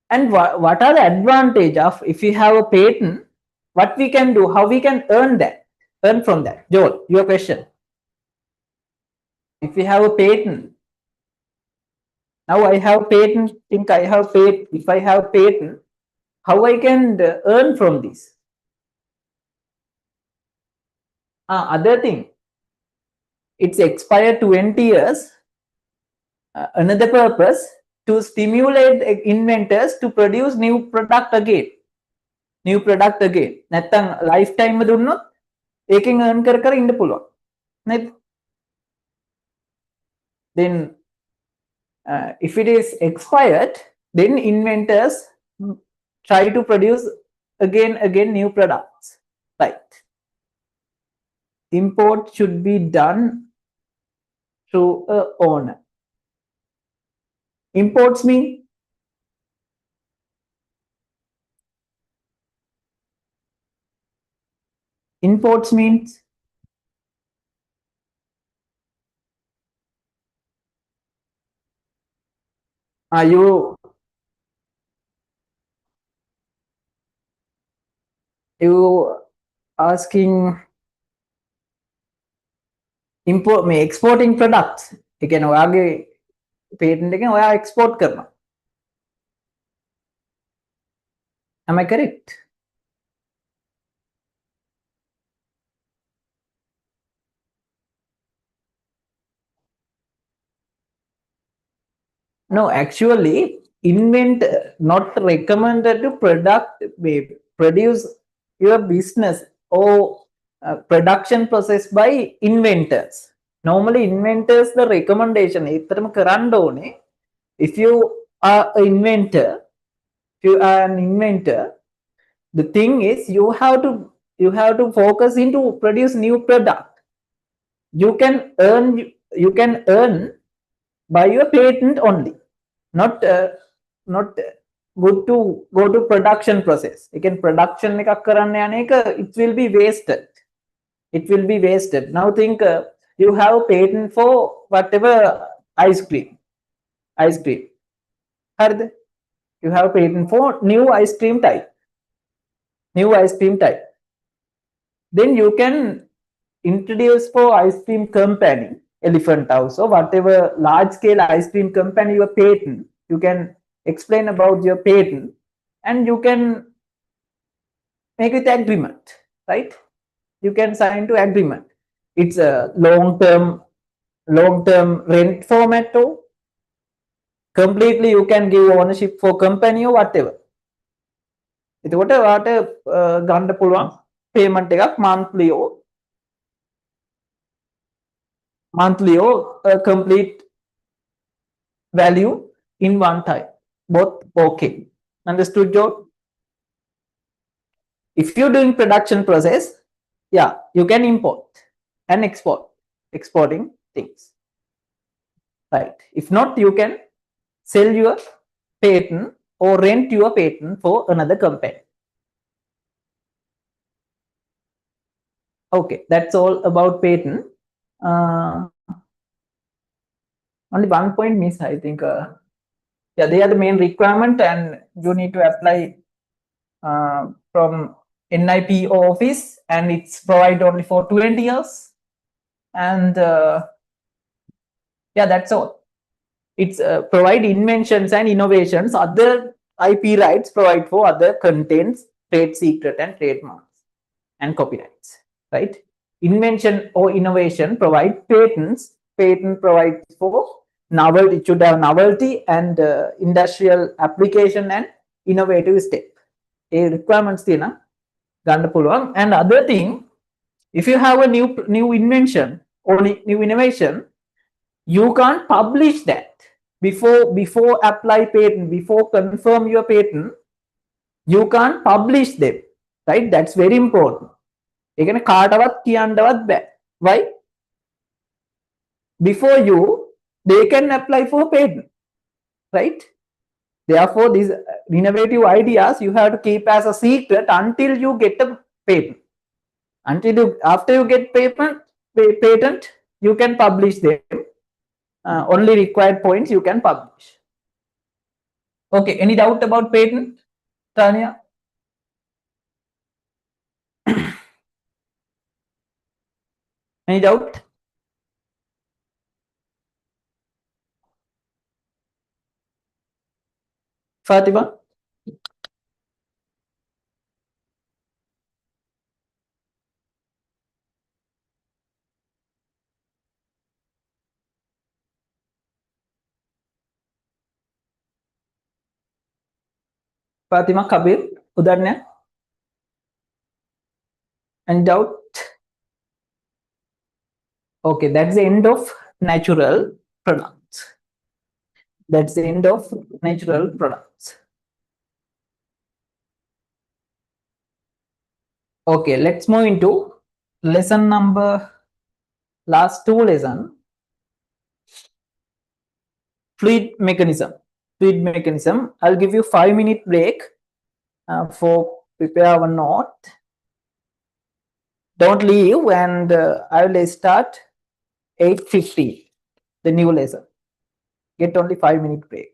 And what are the advantage of if you have a patent? What we can do? How we can earn from that? Joel, your question. If we have a patent, now I have patent. If I have patent, how I can earn from this? Other thing. it's expired 20 years. Another purpose to stimulate inventors to produce new product again. New product again. නැත්තම් lifetime එක දුන්නොත් ඒකෙන් earn කර කර ඉන්න පුළුවන්. නේද? Then if it is expired, then inventors try to produce again new products. Right. Import should be done through a owner. Imports mean imports means are you asking import me exporting products? ඒ කියන්නේ ඔයාගේ patent එකෙන් ඔයා export කරනවා. Am I correct? No, actually, not recommended to produce your business or production process by inventors. Normally, inventors the recommendation if you are an inventor, the thing is you have to focus into produce new product. You can earn by your patent only, not good to go to production process. Again, production එකක් කරන්න යන එක it will be wasted. It will be wasted. Now think you have patent for whatever ice cream. හරිද? You have patent for new ice cream type. Then you can introduce for ice cream company, Elephant House or whatever large scale ice cream company your patent. You can explain about your patent and you can make it agreement, right? You can sign to agreement. It's a long-term rent format too. Completely you can give ownership for company or whatever. එතකොට ඔයාට ගන්න පුළුවන් payment එකක් monthly or complete value in one time. Both okay. Understood, Joe? If you're doing production process, yeah, you can import and exporting things. Right. If not, you can sell your patent or rent your patent for another company. Okay, that's all about patent. Only one point miss, I think. Yeah, they are the main requirement and you need to apply from NIPO office and it's provided only for 20 years. And yeah, that's all. It's provide inventions and innovations. Other IP rights provide for other contents, trade secret and trademarks and copyrights, right? Invention or innovation provide patents. Patent provides for novelty, it should have novelty and industrial application and innovative step. A requirements ganda puluwan. And other thing, if you have a new invention or new innovation, you can't publish that before apply patent, before confirm your patent. You can't publish them, right? That's very important. ඒ කියන්නේ කාටවත් කියන්නවත් බෑ. Why? Before you, they can apply for patent, right? Therefore, these innovative ideas you have to keep as a secret until you get a patent. After you get patent, you can publish them. Only required points you can publish. Okay, any doubt about patent, Tanya? Any doubt? Fatima? Fatima, Kabir, Udanya, and doubt? Okay, that's the end of natural products. That's the end of natural products. Okay, let's move into lesson number last two lesson, fluid mechanism. Fluid mechanism. I'll give you 5 minute break for prepare our note. Don't leave, and I will start 8:50 the new lesson. Get only 5 minute break.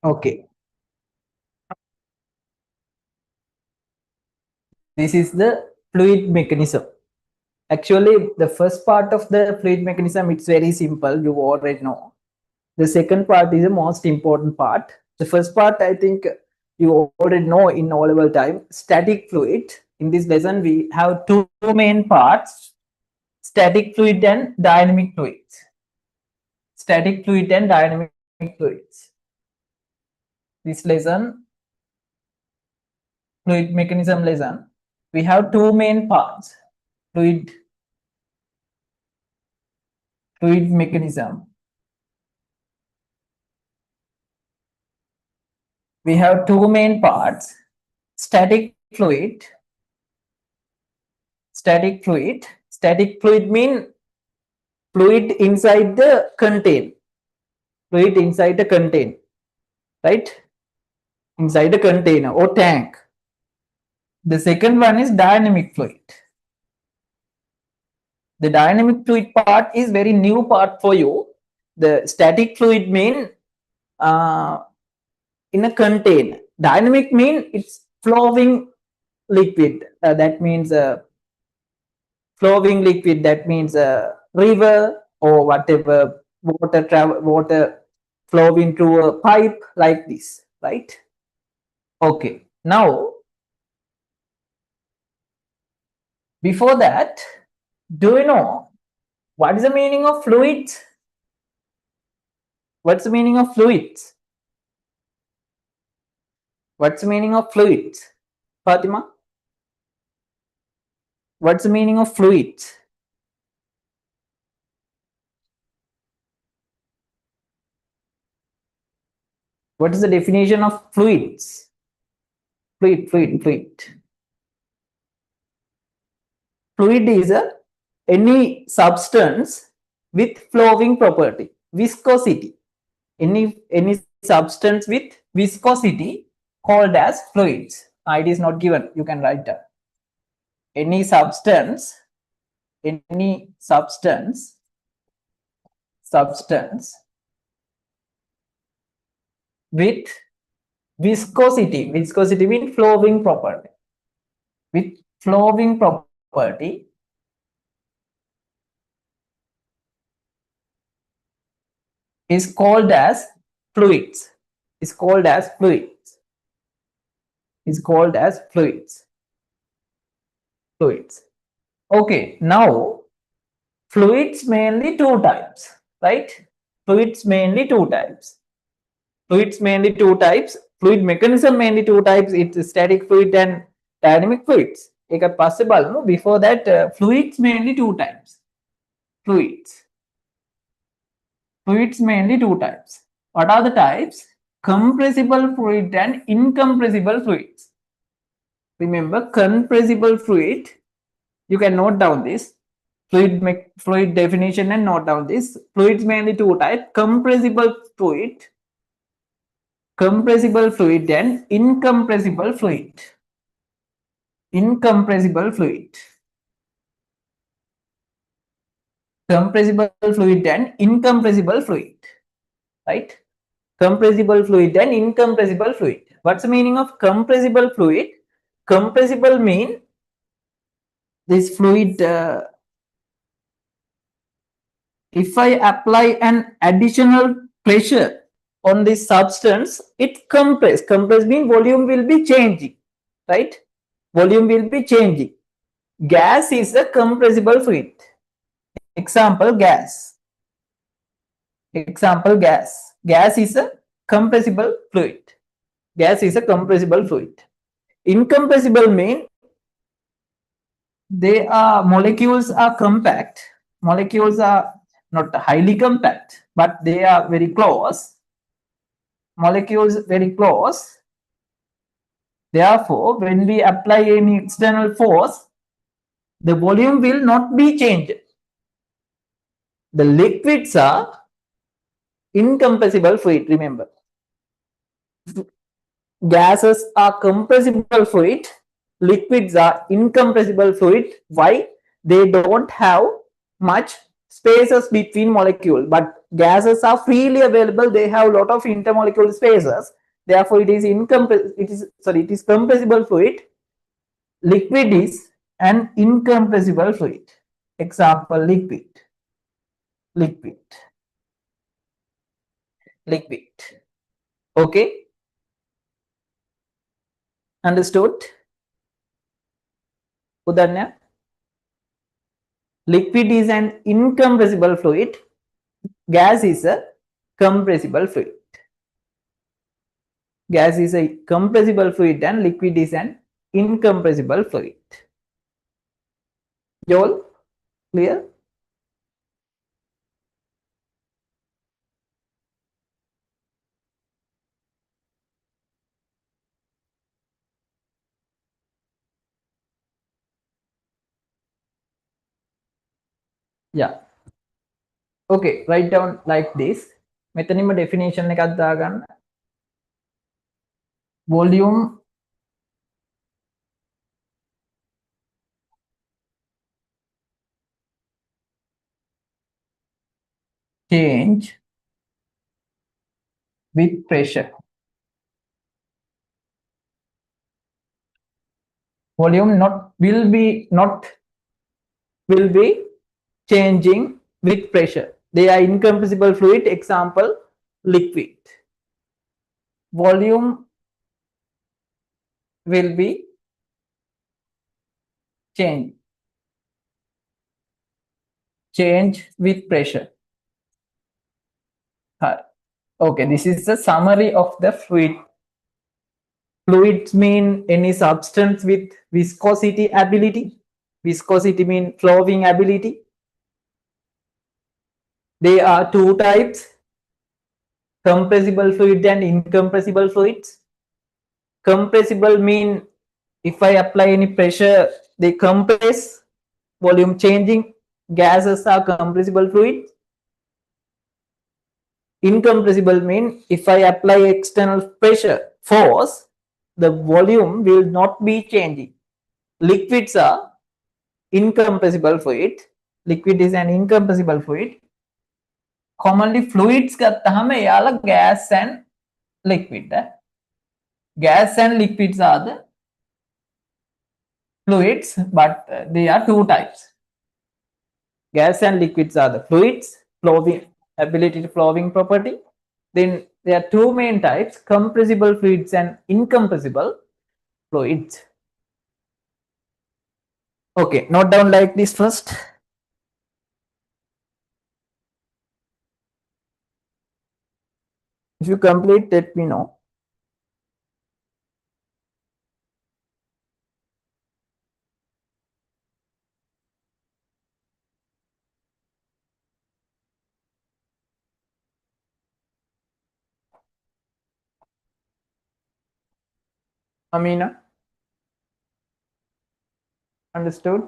Okay. This is the fluid mechanism. Actually, the first part of the fluid mechanism, it's very simple. You already know. The second part is the most important part. The first part, I think you already know in O level time. Static fluid. In this lesson, we have two main parts: static fluid and dynamic fluids. Static fluid and dynamic fluids. This lesson, fluid mechanism lesson, we have two main parts: fluid mechanism. We have two main parts: static fluid. Static fluid. Static fluid mean fluid inside the contain. Fluid inside the contain, right? Inside the container or tank. The second one is dynamic fluid. The dynamic fluid part is very new part for you. The static fluid mean in a container. Dynamic mean it's flowing liquid. That means flowing liquid. That means a river or whatever, water flow into a pipe like this, right? Okay. Now, before that, do you know what is the meaning of fluids? What's the meaning of fluids? What's the meaning of fluids? Fatima? What's the meaning of fluids? What is the definition of fluids? Fluid. Fluid is any substance with flowing property, viscosity. Any substance with viscosity called as fluids. It is not given. You can write down. Any substance with viscosity. Viscosity means flowing property. With flowing property is called as fluids. Is called as fluids. Is called as fluids. Fluids. Okay, now fluids mainly two types, right? Fluids mainly two types. Fluids mainly two types. Fluid mechanism mainly two types. It's static fluid and dynamic fluids. Ek possible, no? Before that, fluids mainly two types. Fluids mainly two types. What are the types? Compressible fluid and incompressible fluids. Remember, compressible fluid, you can note down this fluid definition and note down this. Fluids mainly two types: compressible fluid and incompressible fluid. Compressible fluid and incompressible fluid, right? Compressible fluid and incompressible fluid. What's the meaning of compressible fluid? Compressible mean this fluid, if I apply an additional pressure on this substance, it compress. Compress means volume will be changing, right? Volume will be changing. Gas is a compressible fluid. Example, gas. Gas is a compressible fluid. Incompressible mean molecules are compact. Molecules are not highly compact, but they are very close. Molecules very close. Therefore, when we apply any external force, the volume will not be changed. The liquids are incompressible fluid, remember. Gases are compressible fluid, liquids are incompressible fluid. Why? They don't have much spaces between molecules, but gases are freely available. They have a lot of intermolecular spaces. Therefore, it is compressible fluid. Liquid is an incompressible fluid. Example, liquid. Okay, understood? Udanya, liquid is an incompressible fluid. Gas is a compressible fluid. Gas is a compressible fluid and liquid is an incompressible fluid. Joel, clear? Yeah. Okay, write down like this. මෙතනින්ම definition එකක් දාගන්න. Volume change with pressure. Volume will be changing with pressure. They are incompressible fluid. Example, liquid. Volume will be change with pressure. Okay, this is the summary of the fluid. Fluids mean any substance with viscosity ability. Viscosity means flowing ability. There are two types: compressible fluid and incompressible fluids. Compressible mean if I apply any pressure, they compress, volume changing. Gases are compressible fluids. Incompressible mean if I apply external pressure, force, the volume will not be changing. Liquids are incompressible fluid. Liquid is an incompressible fluid. Commonly fluids ගත්තහම එයාලා gas and liquid. Gas and liquids are the fluids, but they are two types. Gas and liquids are the fluids, flowing ability to flowing property. Then there are two main types: compressible fluids and incompressible fluids. Okay, note down like this first. If you complete, let me know. Amina, understood?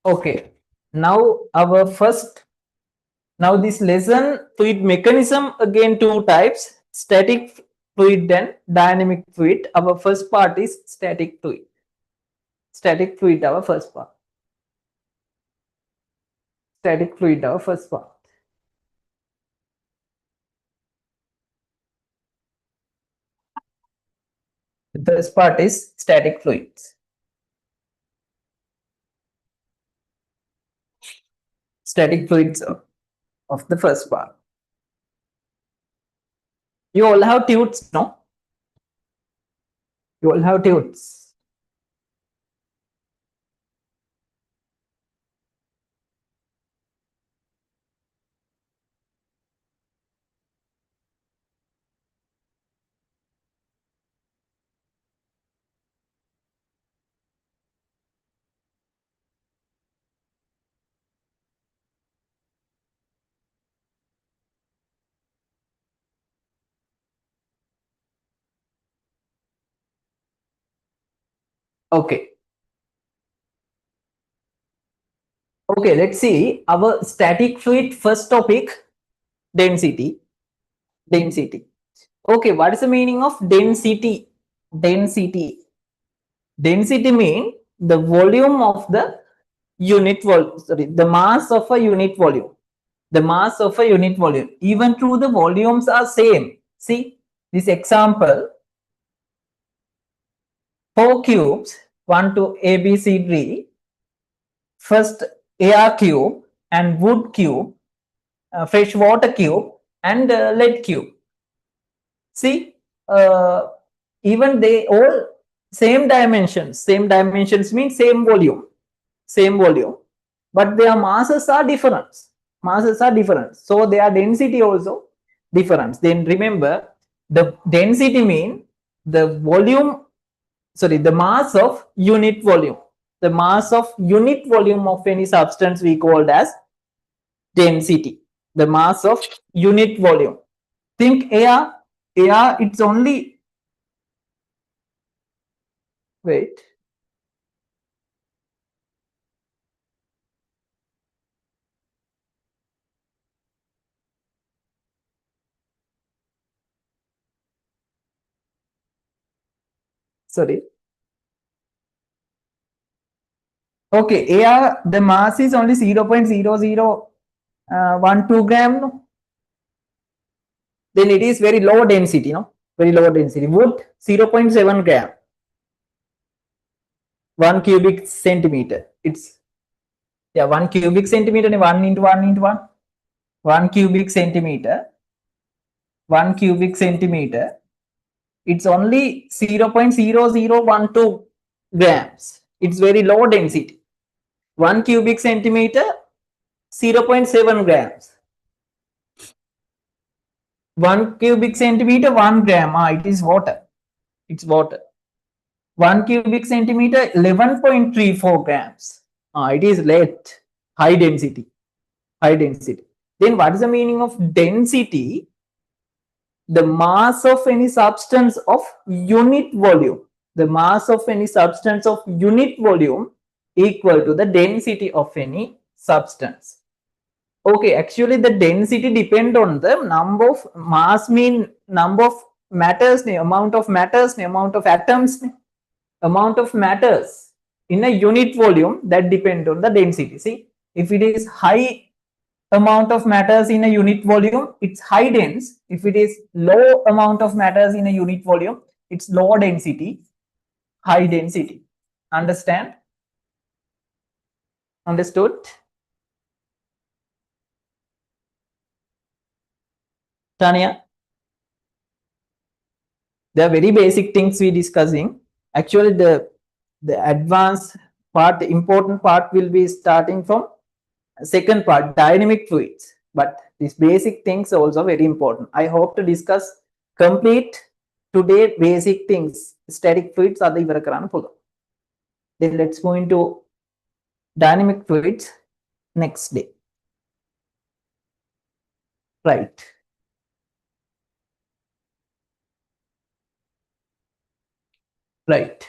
Okay, now this lesson, fluid mechanism, again two types: static fluid and dynamic fluid. Our first part is static fluid. Static fluid, our first part. Static fluid, our first part. The first part is static fluids. Static fluids of the first part. You all have tubes, no? You all have tubes. Okay. Okay, let's see our static fluid first topic, density. Density. Okay, what is the meaning of density? Density. Density mean the volume of the unit volume, sorry, the mass of a unit volume. The mass of a unit volume. Even though the volumes are same. See, this example, 4 cubes, 1 to A, B, C, D, first air cube and wood cube, fresh water cube and lead cube. See, even they all same dimensions. Same dimensions means same volume. Same volume. But their masses are different. Masses are different. So their density also different. Then remember, the density mean the volume, sorry, the mass of unit volume. The mass of unit volume of any substance we called as density. The mass of unit volume. Think air. Air, it's only, wait, sorry. Okay, air, the mass is only 0.0012 gram. No? Then it is very low density, no? Very low density. Wood, 0.7 gram, 1 cubic centimeter. It's, yeah, 1 cubic centimeter, 1 into 1 into 1. 1 cubic centimeter, 1 cubic centimeter. It's only 0.0012 grams. It's very low density. 1 cubic centimeter, 0.7 grams. 1 cubic centimeter, 1 gram. It is water. It's water. 1 cubic centimeter, 11.34 grams. It is lead. High density. High density. Then what is the meaning of density? The mass of any substance of unit volume. The mass of any substance of unit volume equal to the density of any substance. Okay, actually the density depend on the number of mass mean number of matters, amount of matters, amount of atoms, amount of matters in a unit volume, that depend on the density. See, if it is high amount of matters in a unit volume, it's high dense. If it is low amount of matters in a unit volume, it's low density, high density. Understand? Understood? Tanya, there are very basic things we discussing. Actually, the advanced part, the important part will be starting from second part, dynamic fluids. But these basic things are also very important. I hope to discuss complete today basic things. Static fluids are the. Then let's go into dynamic fluids next day. Right. Right.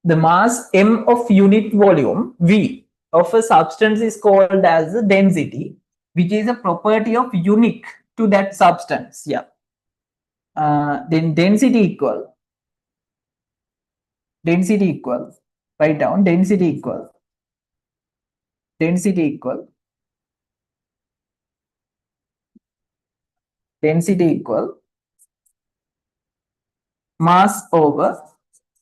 The mass m of unit volume v of a substance is called as the density, which is a property of unique to that substance. Yeah. Then density equal, write down density equal, density equal, density equal mass over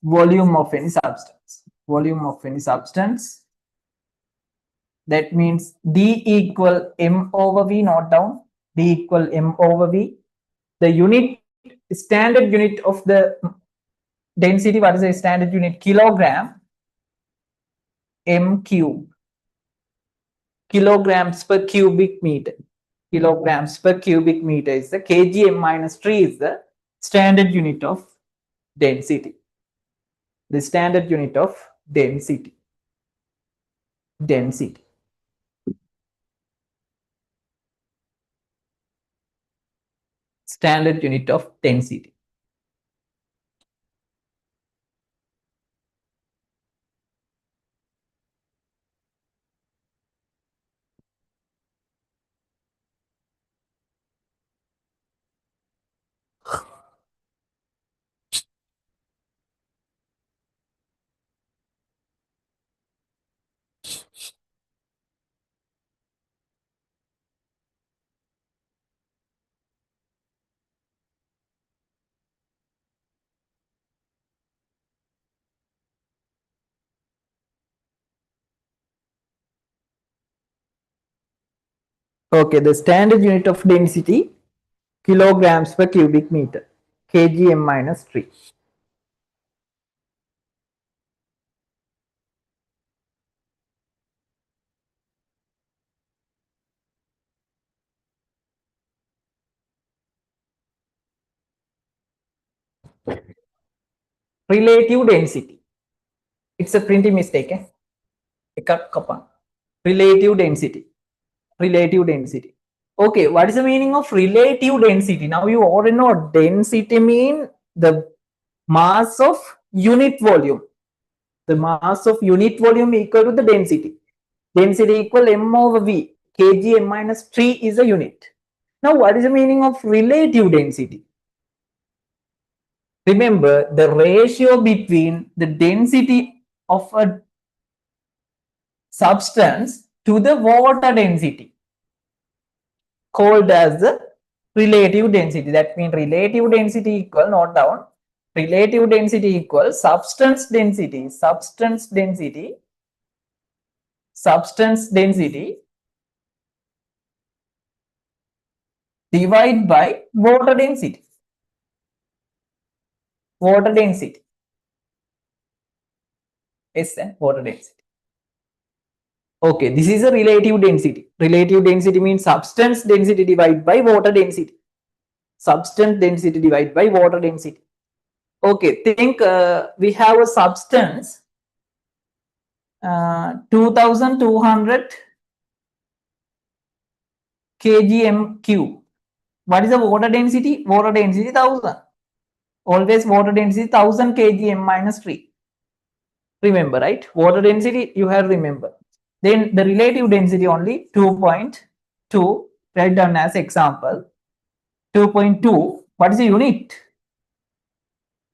volume of any substance. Volume of any substance. That means D equal M over V, note down, D equal M over V. The unit, standard unit of the density, what is the standard unit? Kilogram, M cube, kilograms per cubic meter. Kilograms per cubic meter is the kgm minus 3 is the standard unit of density. The standard unit of density. Density. Standard unit of density. Okay, the standard unit of density, kilograms per cubic meter, kgm minus 3. Relative density. It's a printing mistake. Relative density. Relative density. Okay, what is the meaning of relative density? Now you already know density mean the mass of unit volume. The mass of unit volume equal to the density. Density equal m over v. Kg m minus 3 is a unit. Now what is the meaning of relative density? Remember the ratio between the density of a substance to the water density, called as the relative density. That means relative density equal, note down, relative density equals substance density divided by water density. Water density. Yes, water density. Okay, this is a relative density. Relative density means substance density divided by water density. Substance density divided by water density. Okay, think we have a substance 2200 kgm cube. What is the water density? Water density 1000. Always water density 1000 kgm minus 3. Remember, right? Water density you have remember. Then the relative density only 2.2. Write down as example. 2.2. What is the unit?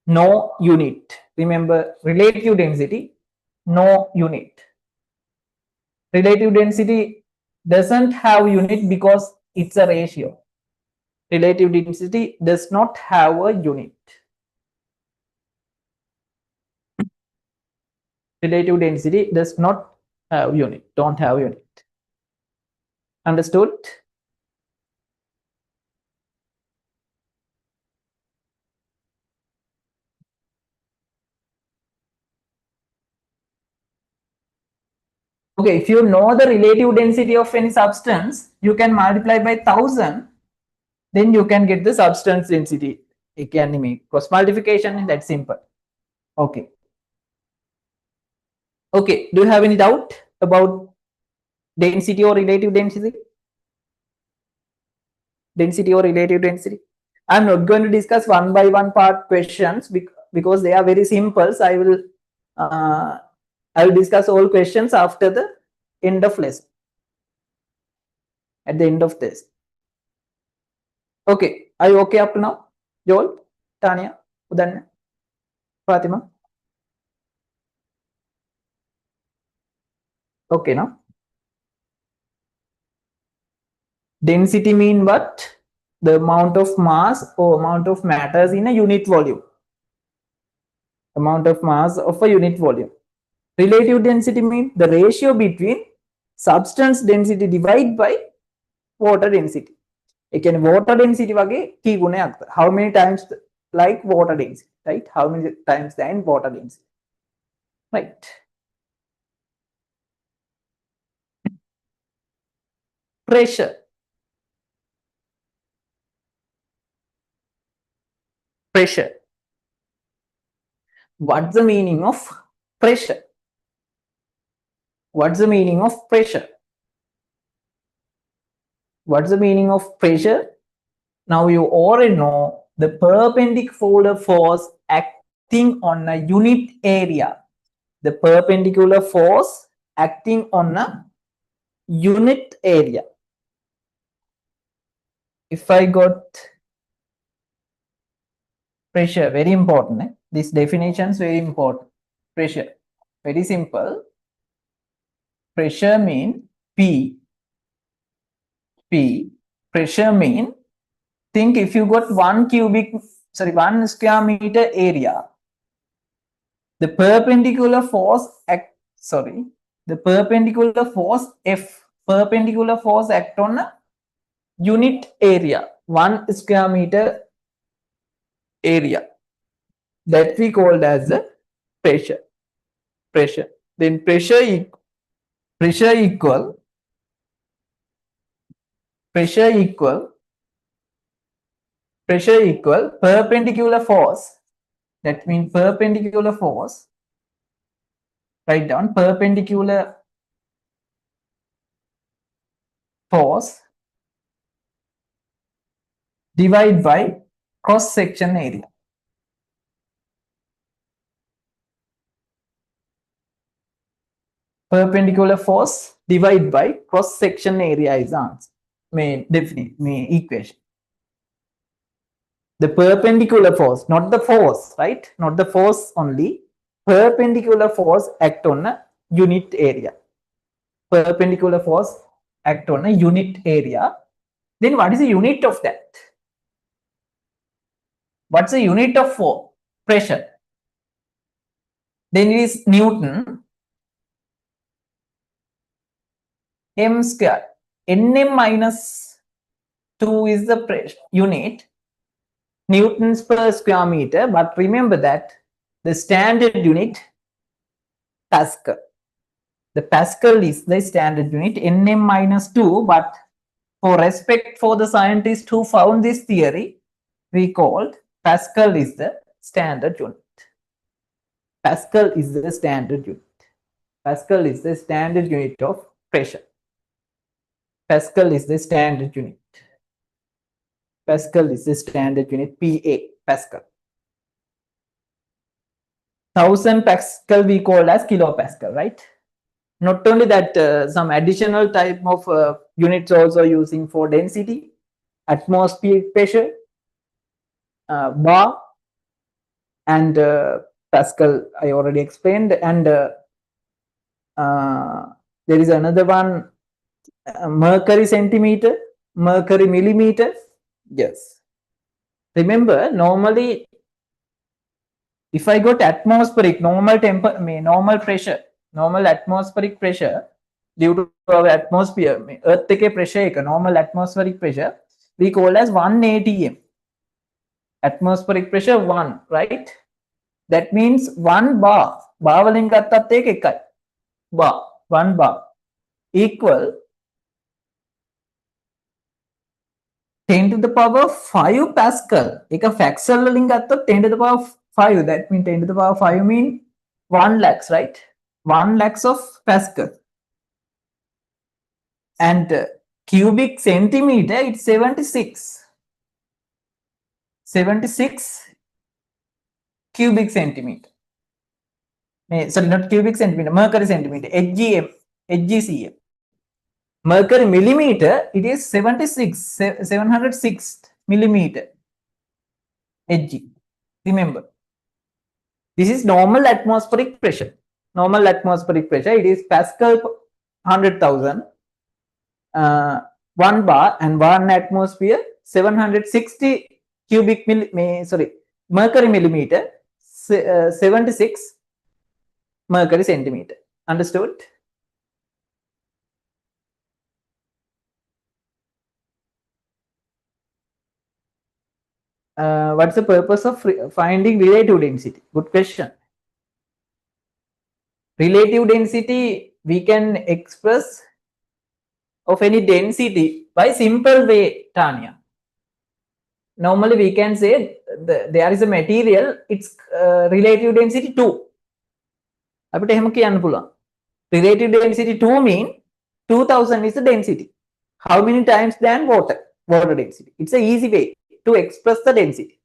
No unit. Remember relative density, no unit. Relative density doesn't have unit because it's a ratio. Relative density does not have a unit. Relative density does not have unit, don't have unit. Understood? Okay, if you know the relative density of any substance, you can multiply by 1000, then you can get the substance density. You can make cross multiplication, that's simple. Okay. Okay, do you have any doubt about density or relative density? Density or relative density? I'm not going to discuss one by one part questions because they are very simple. So I will discuss all questions after the end of lesson. At the end of this. Okay, are you okay up to now? Joel, Tanya, Udan, Fatima. Okay, now. Density mean what? The amount of mass or amount of matters in a unit volume. Amount of mass of a unit volume. Relative density means the ratio between substance density divided by water density. Again, water density wage key guna. How many times like water density, right? How many times than water density, right? Pressure. Pressure. What's the meaning of pressure? What's the meaning of pressure? What's the meaning of pressure? Now you already know the perpendicular force acting on a unit area. The perpendicular force acting on a unit area. If I got pressure, very important. This definition is very important. Pressure, very simple. Pressure mean P. Pressure mean, think if you got 1 square meter area, the perpendicular force the perpendicular force F, perpendicular force act on a unit area, 1 square meter area, that we called as the pressure. Then pressure equal perpendicular force. That means perpendicular force. Write down perpendicular force divided by cross section area. Perpendicular force divided by cross section area is answer. May equation. The perpendicular force, not the force, right? Not the force only. Perpendicular force act on a unit area. Perpendicular force act on a unit area. Then what is the unit of that? What's the unit of force? Pressure. Then it is Newton. M square. Nm minus 2 is the pressure unit. Newtons per square meter. But remember that the standard unit, Pascal. The Pascal is the standard unit, Nm minus 2. But for respect for the scientists who found this theory, we called Pascal is the standard unit. Pascal is the standard unit. Pascal is the standard unit of pressure. Pascal is the standard unit. Pascal is the standard unit, PA, Pascal. 1000 Pascal we call as kilopascal, right? Not only that, some additional type of units also using for density, atmospheric pressure, bar, and Pascal I already explained, and there is another one, mercury centimeter, mercury millimeter. Yes. Remember, normally, if I got atmospheric, normal pressure, normal atmospheric pressure due to our atmosphere, earth pressure, normal atmospheric pressure, we call as 1 atm. Atmospheric pressure 1, right? That means 1 bar. Bar වලින් ගත්තත් ඒක එකයි. Bar, 1 bar equal 10 to the power 5 Pascal. එක fraction වලින් ගත්තොත් 10 to the power 5. That means 10 to the power 5 mean 1 lakhs, right? 1 lakhs of Pascal. And cubic centimeter, it's 76. 76 cubic centimeter. Sorry, not cubic centimeter, mercury centimeter, HGCM. Mercury millimeter, it is 706 millimeter Hg. Remember, this is normal atmospheric pressure. Normal atmospheric pressure, it is Pascal 100,000, 1 bar, and 1 atmosphere, 760 cubic mercury millimeter, 76 mercury centimeter. Understood? What's the purpose of finding relative density? Good question. Relative density we can express of any density by simple way, Tanya. Normally we can say there is a material, its relative density 2. Relative density 2 mean 2000 is the density. How many times than water density? It's an easy way to express the density.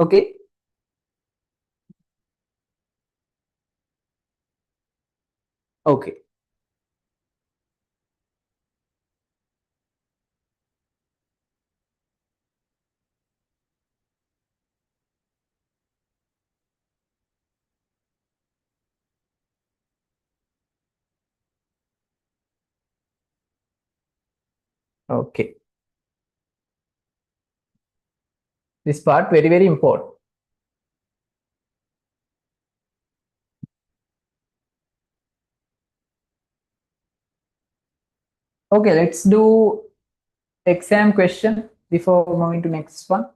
Okay. Okay. Okay. This part very, very important. Okay, let's do exam question before moving to next one?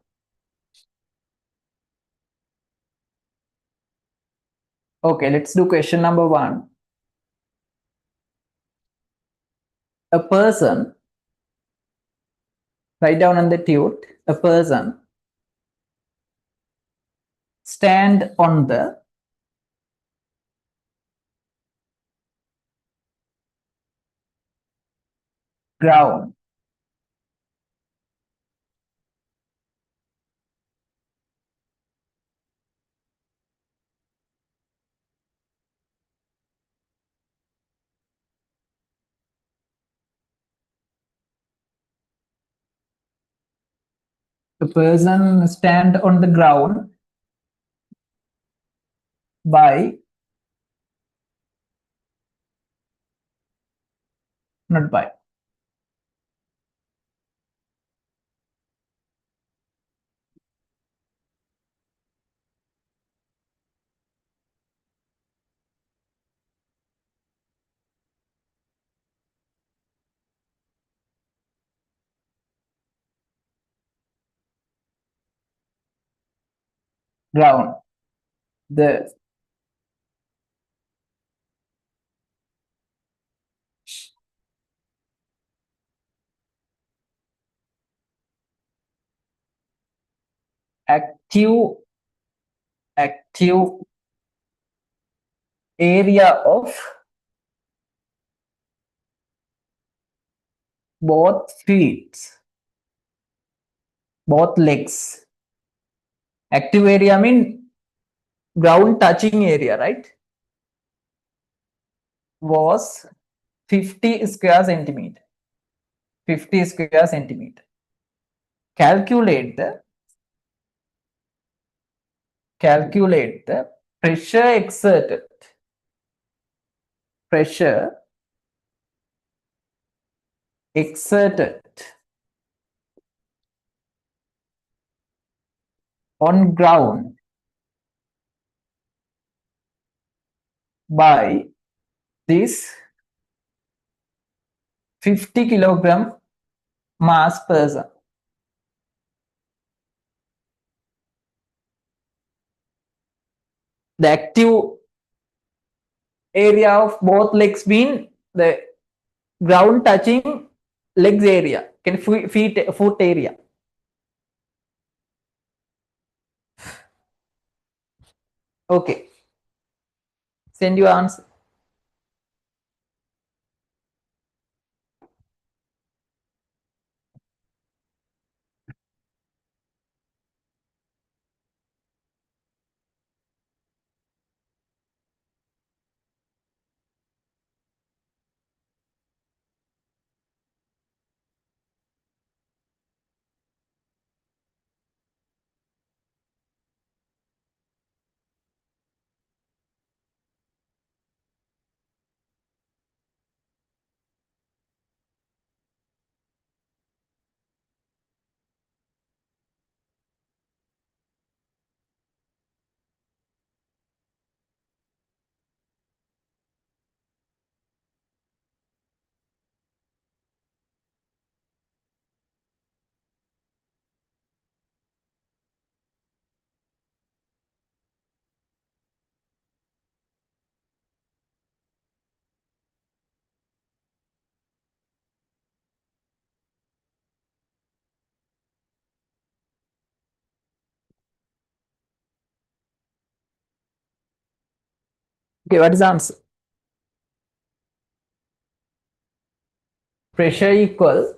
Okay, let's do question number 1. A person, write down on the tute, a person stand on the ground the person stand on the ground by, not by, ground, the active area of both feet, both legs. Active area mean ground touching area, right? Was 50 square centimeter. 50 square centimeter. Calculate the pressure exerted. Pressure exerted on ground by this 50 kilogram mass person. The active area of both legs being the ground touching legs area, can foot area. Okay, send your answer. Okay, what is the answer? Pressure equal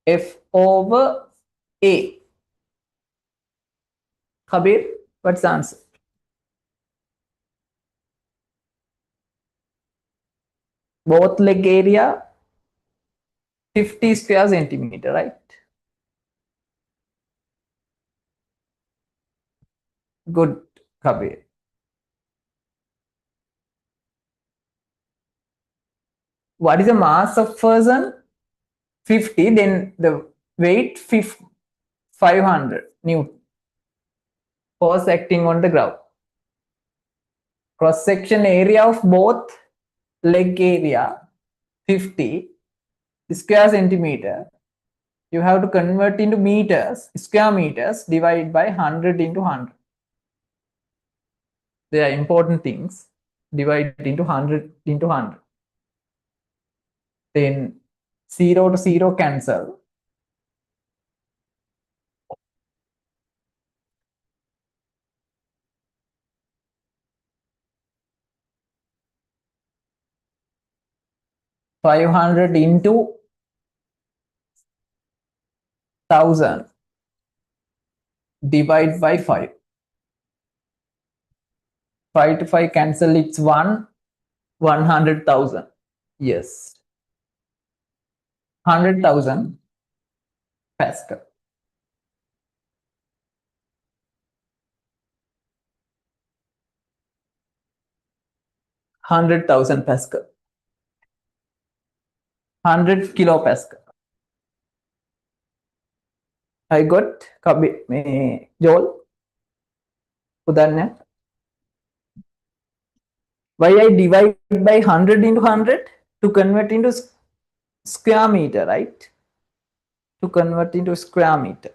F over A. Kabir, what's the answer? Both leg area 50 square centimeter, right? Good, Kabir. What is the mass of person? 50, then the weight 500 Newton. force acting on the ground. Cross section area of both leg area 50 square centimeter. You have to convert into meters, square meters, divide by 100 into 100. They are important things. Divide into 100 into 100. Then 0 to 0 cancel. $500 into 1000 divide by 5. 5 to 5 cancel, it's 100,000. Yes. 100,000 Pascal. 100,000 Pascal. 100 kilopascal. I got Joel. Udanya. Why I divide by 100 into 100? To convert into square meter, right? To convert into square meter.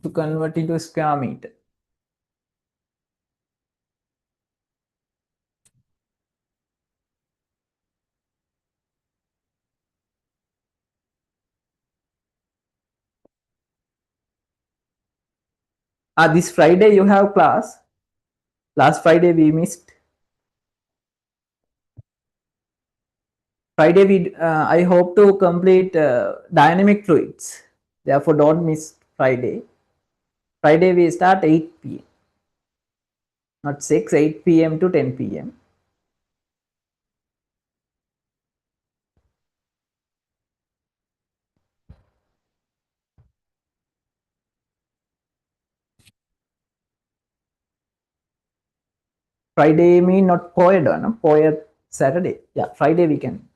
To convert into square meter. This Friday you have class. Last Friday we missed. Friday we I hope to complete dynamic fluids. Therefore, don't miss Friday. Friday we start 8 p.m. Not 6, 8 p.m. to 10 p.m. Friday mean not poet, no? Poet Saturday. Yeah, Friday we can.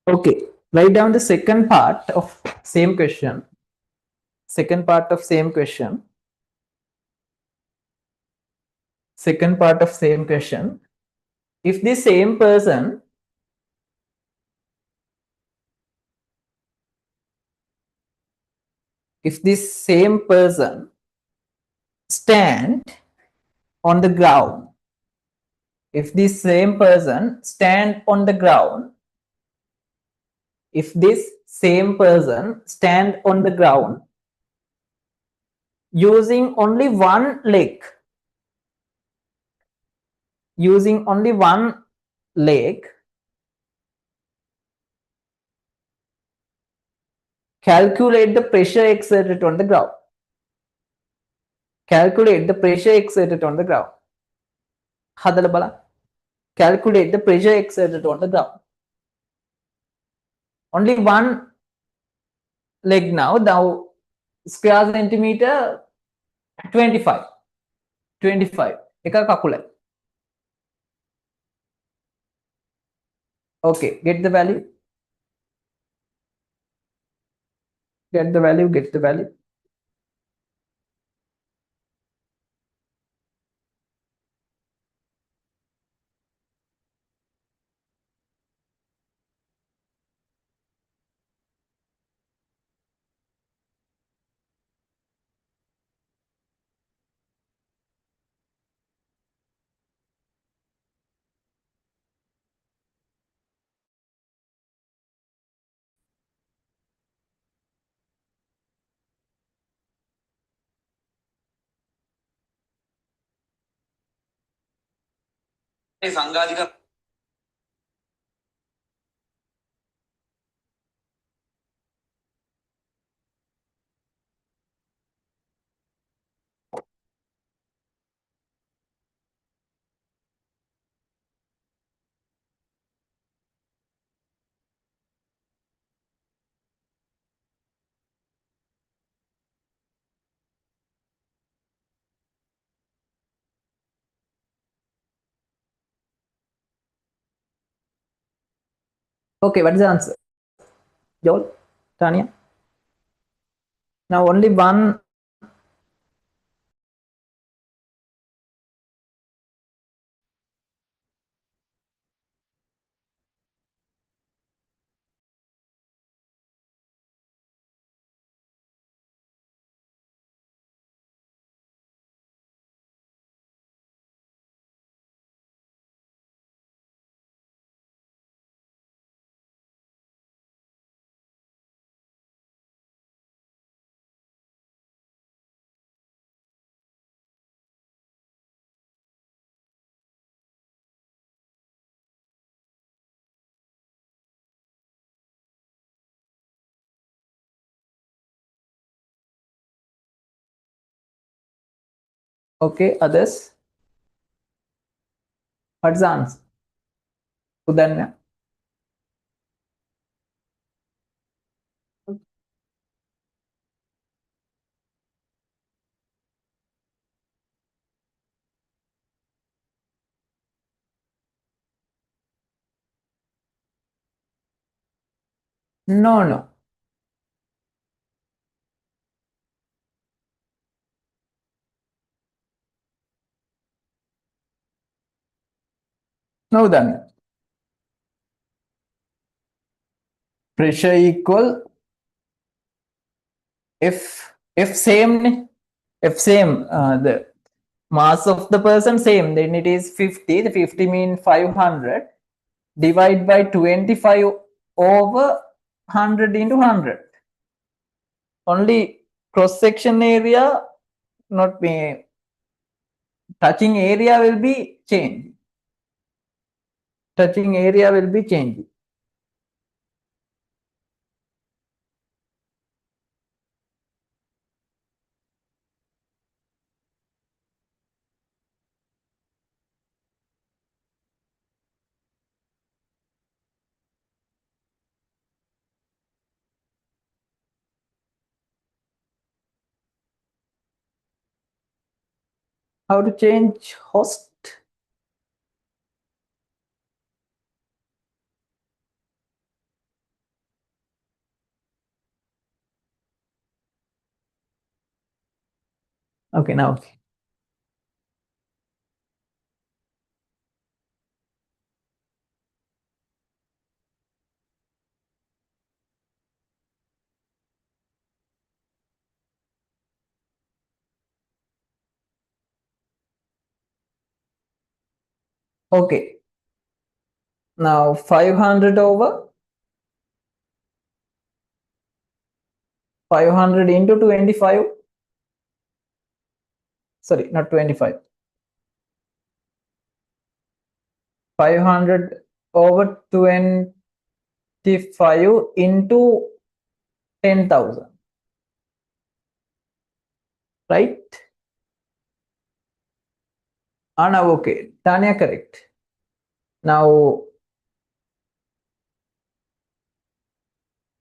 Okay, write down the second part of same question. Second part of same question. Second part of same question. If the same person stand on the ground, if this same person stand on the ground, if this same person stand on the ground using only one leg, using only one leg, calculate the pressure exerted on the ground. Calculate the pressure exerted on the ground. හදලා බලන්න. Calculate the pressure exerted on the ground. Only one leg now. Now square centimeter 25. 25. එක කකුලයි. Okay, get the value. Get the value. Get the value. සංඝාධික Okay, what is the answer? Joel, Tanya. Now only one. Okay, others. What's the answer? Udanya. No, no. No, Udanya. Pressure equal F same. F same. The mass of the person same. Then it is 50. The 50 mean 500. Divide by 25 over 100 into 100. Only cross section area, not be touching area will be changed. Touching area will be changed. How to change host? Okay, now. Okay. Now 500 over 500 into 25. Sorry, not 25. 500 over 25 into 10,000. Right? Now okay. Tanya correct. Now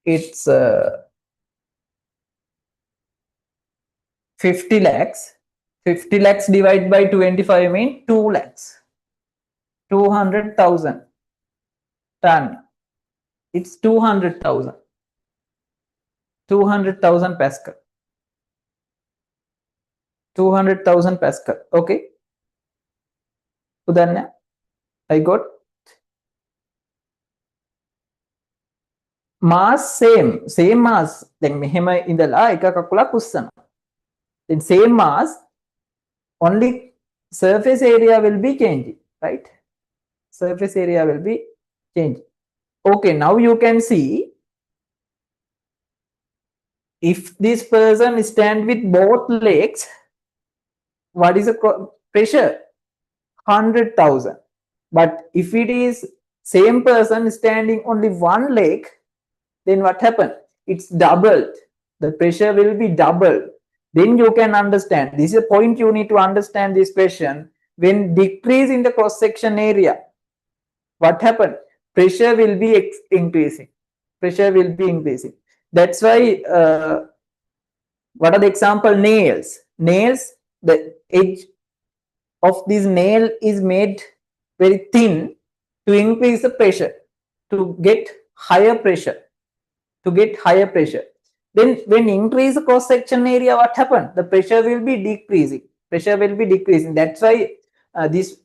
it's 50 lakhs. 50 lakhs divided by 25 means 2 lakhs. 200,000. Tanya. It's 200,000. 200,000 Pascal. 200,000 Pascal. Okay. Udanya, I got mass same mass. Then mehema indala eka kakula kussana. Then same mass, only surface area will be changing, right? Surface area will be changing. Okay, now you can see if this person stand with both legs, what is the pressure? 100,000. But if it is same person standing only one leg, then what happened? It's doubled. The pressure will be doubled. Then you can understand. This is a point you need to understand this question. When decrease in the cross section area, what happened? Pressure will be increasing. Pressure will be increasing. That's why what are the example? Nails. Nails, the edge of this nail is made very thin to increase the pressure, to get higher pressure, to get higher pressure. Then when increase the cross section area, what happened? The pressure will be decreasing. Pressure will be decreasing. That's why these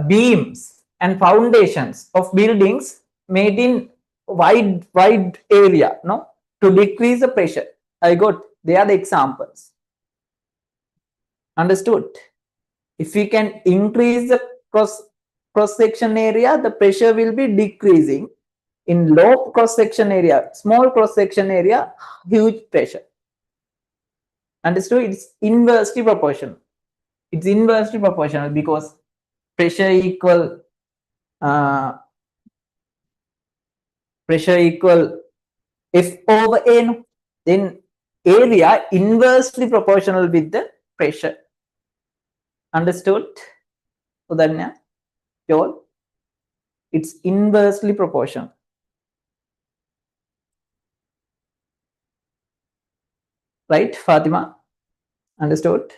beams and foundations of buildings made in wide area, no, to decrease the pressure. I got, they are the examples. Understood? If we can increase the cross section area, the pressure will be decreasing. In low cross section area, small cross section area, huge pressure. Understood? It's inversely proportional. It's inversely proportional because pressure equal F over A. Then area inversely proportional with the pressure. Understood? Udanya, Joel? It's inversely proportional. Right, Fatima? Understood?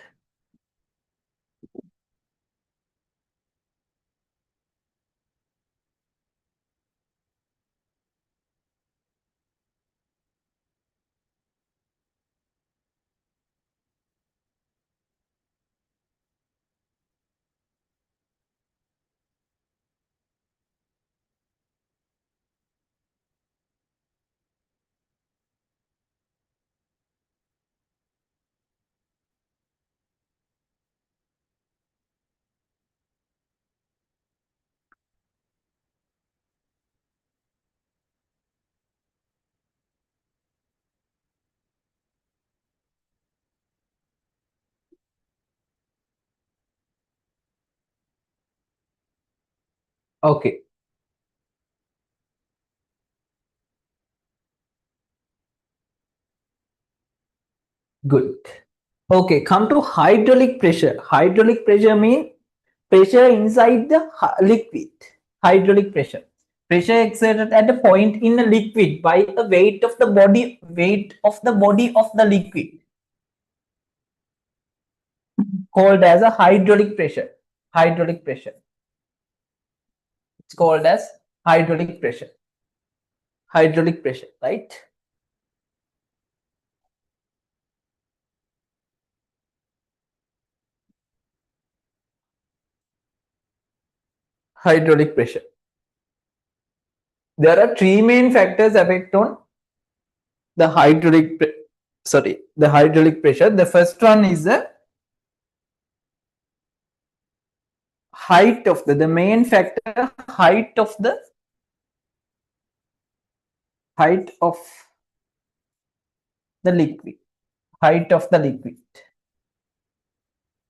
Okay. Good. Okay, come to hydraulic pressure. Hydraulic pressure means pressure inside the liquid. Hydraulic pressure. Pressure exerted at a point in the liquid by the weight of the body of the liquid, called as a hydraulic pressure. Hydraulic pressure. It's called as hydraulic pressure. Hydraulic pressure, right? Hydraulic pressure. There are three main factors affect on the hydraulic pressure. The first one is the height of the main factor, height of the liquid. Height of the liquid.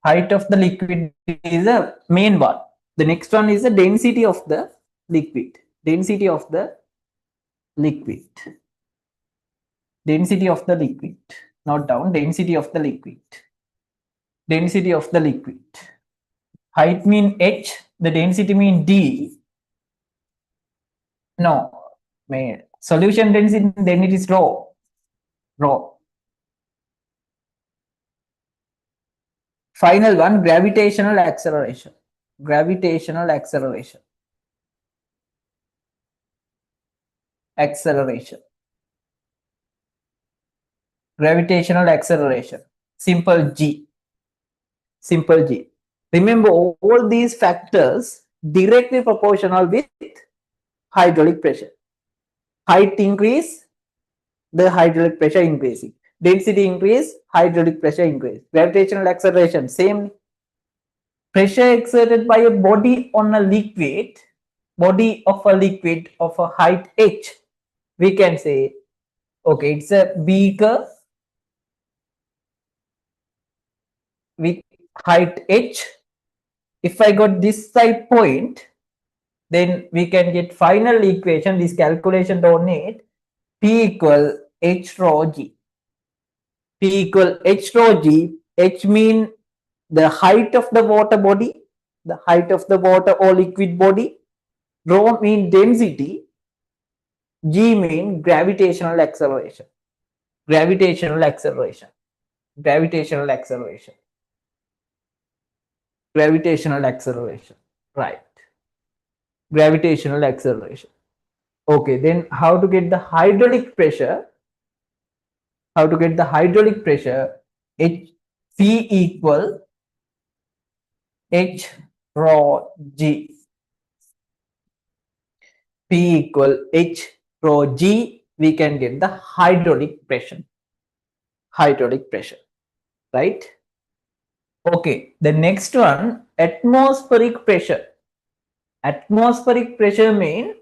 Height of the liquid is the main one. The next one is the density of the liquid. Density of the liquid. Density of the liquid. Note down density of the liquid. Density of the liquid. Height mean h, the density mean d. No, solution density, then it is rho. Rho. Final one, gravitational acceleration. Gravitational acceleration. Acceleration. Gravitational acceleration. Simple G. Simple G. Remember, all these factors directly proportional with hydraulic pressure. Height increase, the hydraulic pressure increasing. Density increase, hydraulic pressure increase. Gravitational acceleration, same. Pressure exerted by a body on a liquid, body of a liquid of a height h, we can say, okay, it's a beaker with height h. If I got this side point, then we can get final equation. This calculation don't need. P equal h rho g. P equal h rho g. H mean the height of the water body, the height of the water or liquid body. Rho mean density. G mean gravitational acceleration. Gravitational acceleration. Gravitational acceleration. Gravitational acceleration. Right. Gravitational acceleration. Okay, then how to get the hydraulic pressure? How to get the hydraulic pressure? H P equal H rho G. P equal H rho G. We can get the hydraulic pressure. Hydraulic pressure. Right? Okay, the next one, atmospheric pressure. Atmospheric pressure mean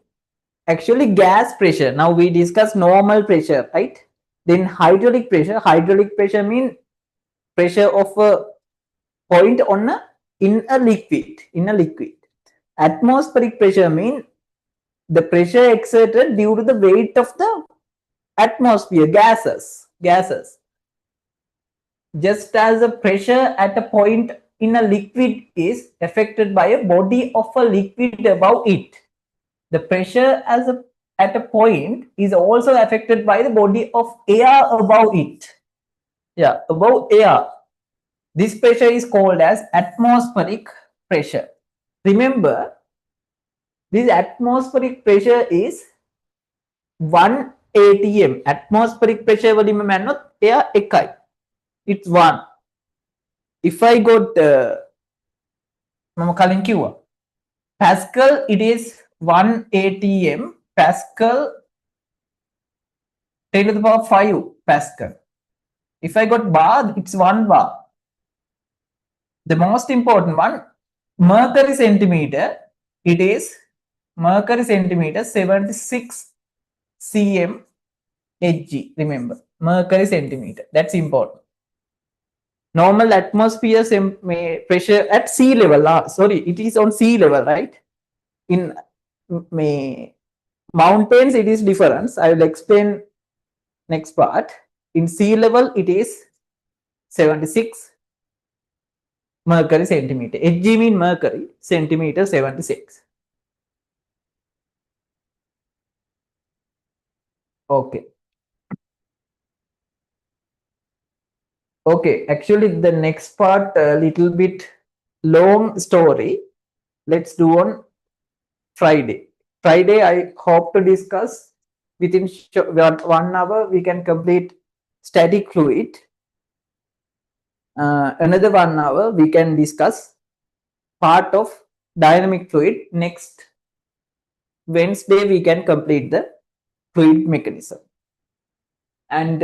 actually gas pressure. Now we discuss normal pressure, right? Then hydraulic pressure mean pressure of a point on a in a liquid. Atmospheric pressure mean the pressure exerted due to the weight of the atmosphere, gases. Just as the pressure at a point in a liquid is affected by a body of a liquid above it, the pressure at a point is also affected by the body of air above it. Yeah, above air. This pressure is called as atmospheric pressure. Remember, this atmospheric pressure is 1 atm. Atmospheric pressure වලින්ම මැන්නොත් එයා 1යි. It's 1. If I got මම කලින් කිව්වා Pascal, it is 1 atm. Pascal 10 to the power 5 Pascal. If I got bar, it's 1 bar. The most important one, mercury centimeter, it is mercury centimeter 76 cm Hg. Remember, mercury centimeter. That's important. Normal atmosphere pressure at sea level. Sorry, it is on sea level, right? In mountains, it is different. I will explain next part. In sea level, it is 76 mercury centimeter. Hg mean mercury, centimeter 76. Okay. Okay, actually the next part a little bit long story. Let's do on Friday. Friday, I hope to discuss within 1 hour we can complete static fluid. Another 1 hour we can discuss part of dynamic fluid. Next Wednesday we can complete the fluid mechanism. And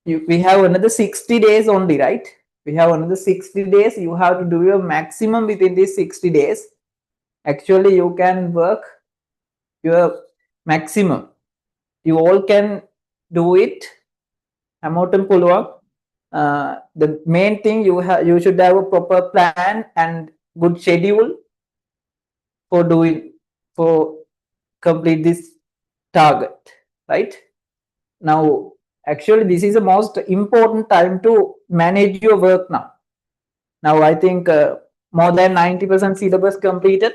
we have another 60 days only, right? We have another 60 days. You have to do your maximum within these 60 days. Actually, you can work your maximum. You all can do it. Hamilton Pulwak. The main thing you should have a proper plan and good schedule for complete this target, right? Now, actually, this is the most important time to manage your work now. Now, I think more than 90% syllabus completed.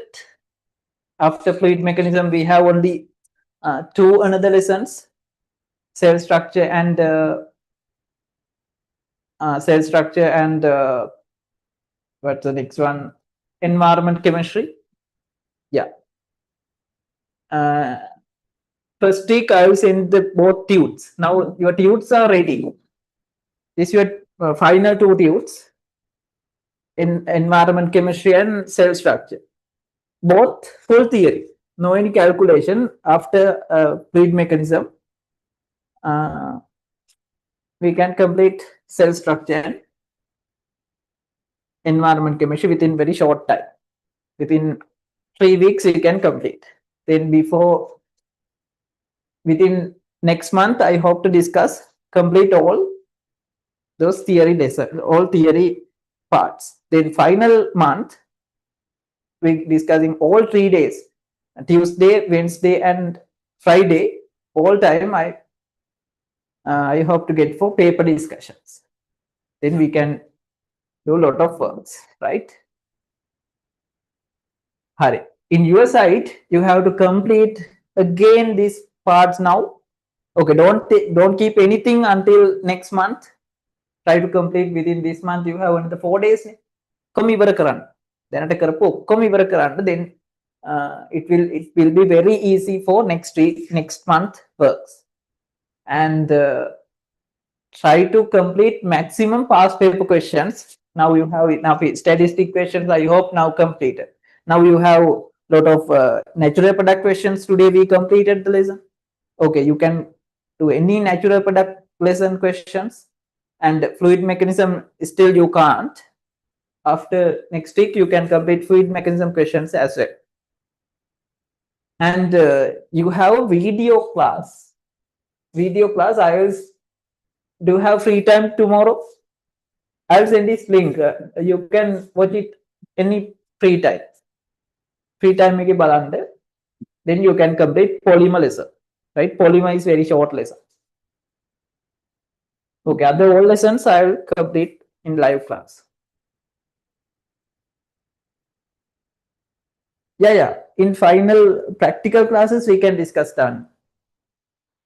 After fluid mechanism, we have only two another lessons, cell structure and what's the next one? Environment chemistry. Yeah. First week I will send the both tubes. Now your tubes are ready. This is your final two tubes in environment chemistry and cell structure. Both full theory. No any calculation after fluid mechanism. We can complete cell structure and environment chemistry within very short time. Within 3 weeks you can complete. Then within next month I hope to discuss complete all those theory lessons, all theory parts. Then final month we discussing all 3 days, Tuesday, Wednesday and Friday. All time I hope to get for paper discussions. Then we can do a lot of works, right? Hurry. In your side, you have to complete again these parts now. Okay, don't keep anything until next month. Try to complete within this month. You have another 4 days. Come ඉවර කරන්න. දැනට කරපු ඔක්කොම ඉවර කරන්න. Then it will be very easy for next week, next month works. And try to complete maximum past paper questions. Now you have enough statistic questions. I hope now completed. Now you have a lot of natural product questions. Today we completed the lesson. Okay, you can do any natural product lesson questions, and fluid mechanism still you can't. After next week you can complete fluid mechanism questions as well. And you have video class. I will do have free time tomorrow. I'll send this link. You can watch it any free time. Then you can complete polymer lesson. Right? Polymer is very short lesson. Okay, other all lessons I will complete in live class. Yeah. In final practical classes we can discuss that.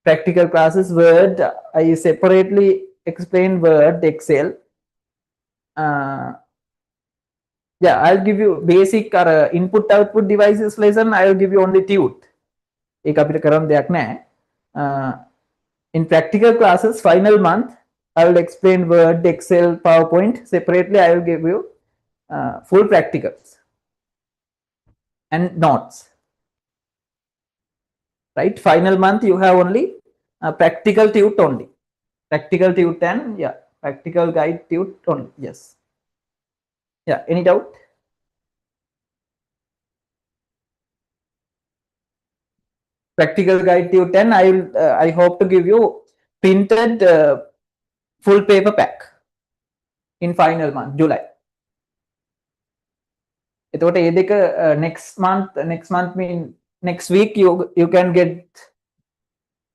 Practical classes, Word, I separately explain Word, Excel. Yeah, I'll give you basic input output devices lesson. I'll give you only tube. In practical classes, final month, I will explain Word, Excel, PowerPoint. Separately, I will give you full practicals and notes. Right? Final month, you have only practical tube only. Practical tube 10, yeah. Practical guide tube only, yes. Yeah, any doubt? Practical guide tube 10, I hope to give you printed full paper pack in final month, July. Next month mean next week you can get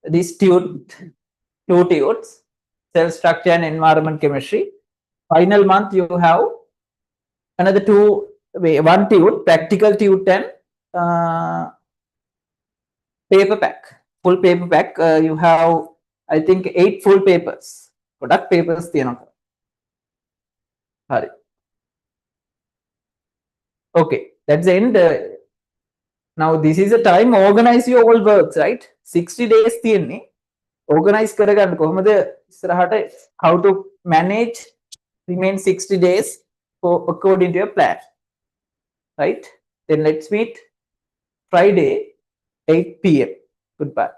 these two tubes, cell structure and environment chemistry. Final month you have another one tube, practical tube 10, paper pack, full paper pack. You have I think 8 full papers, product papers. Hurry. Okay, that's the end. Now this is the time organize your all works, right? 60 days තියෙන්නේ. Organize කරගන්න කොහොමද ඉස්සරහට how to manage remain 60 days for according to your plan, right? Then let's meet Friday 8 p.m. Goodbye.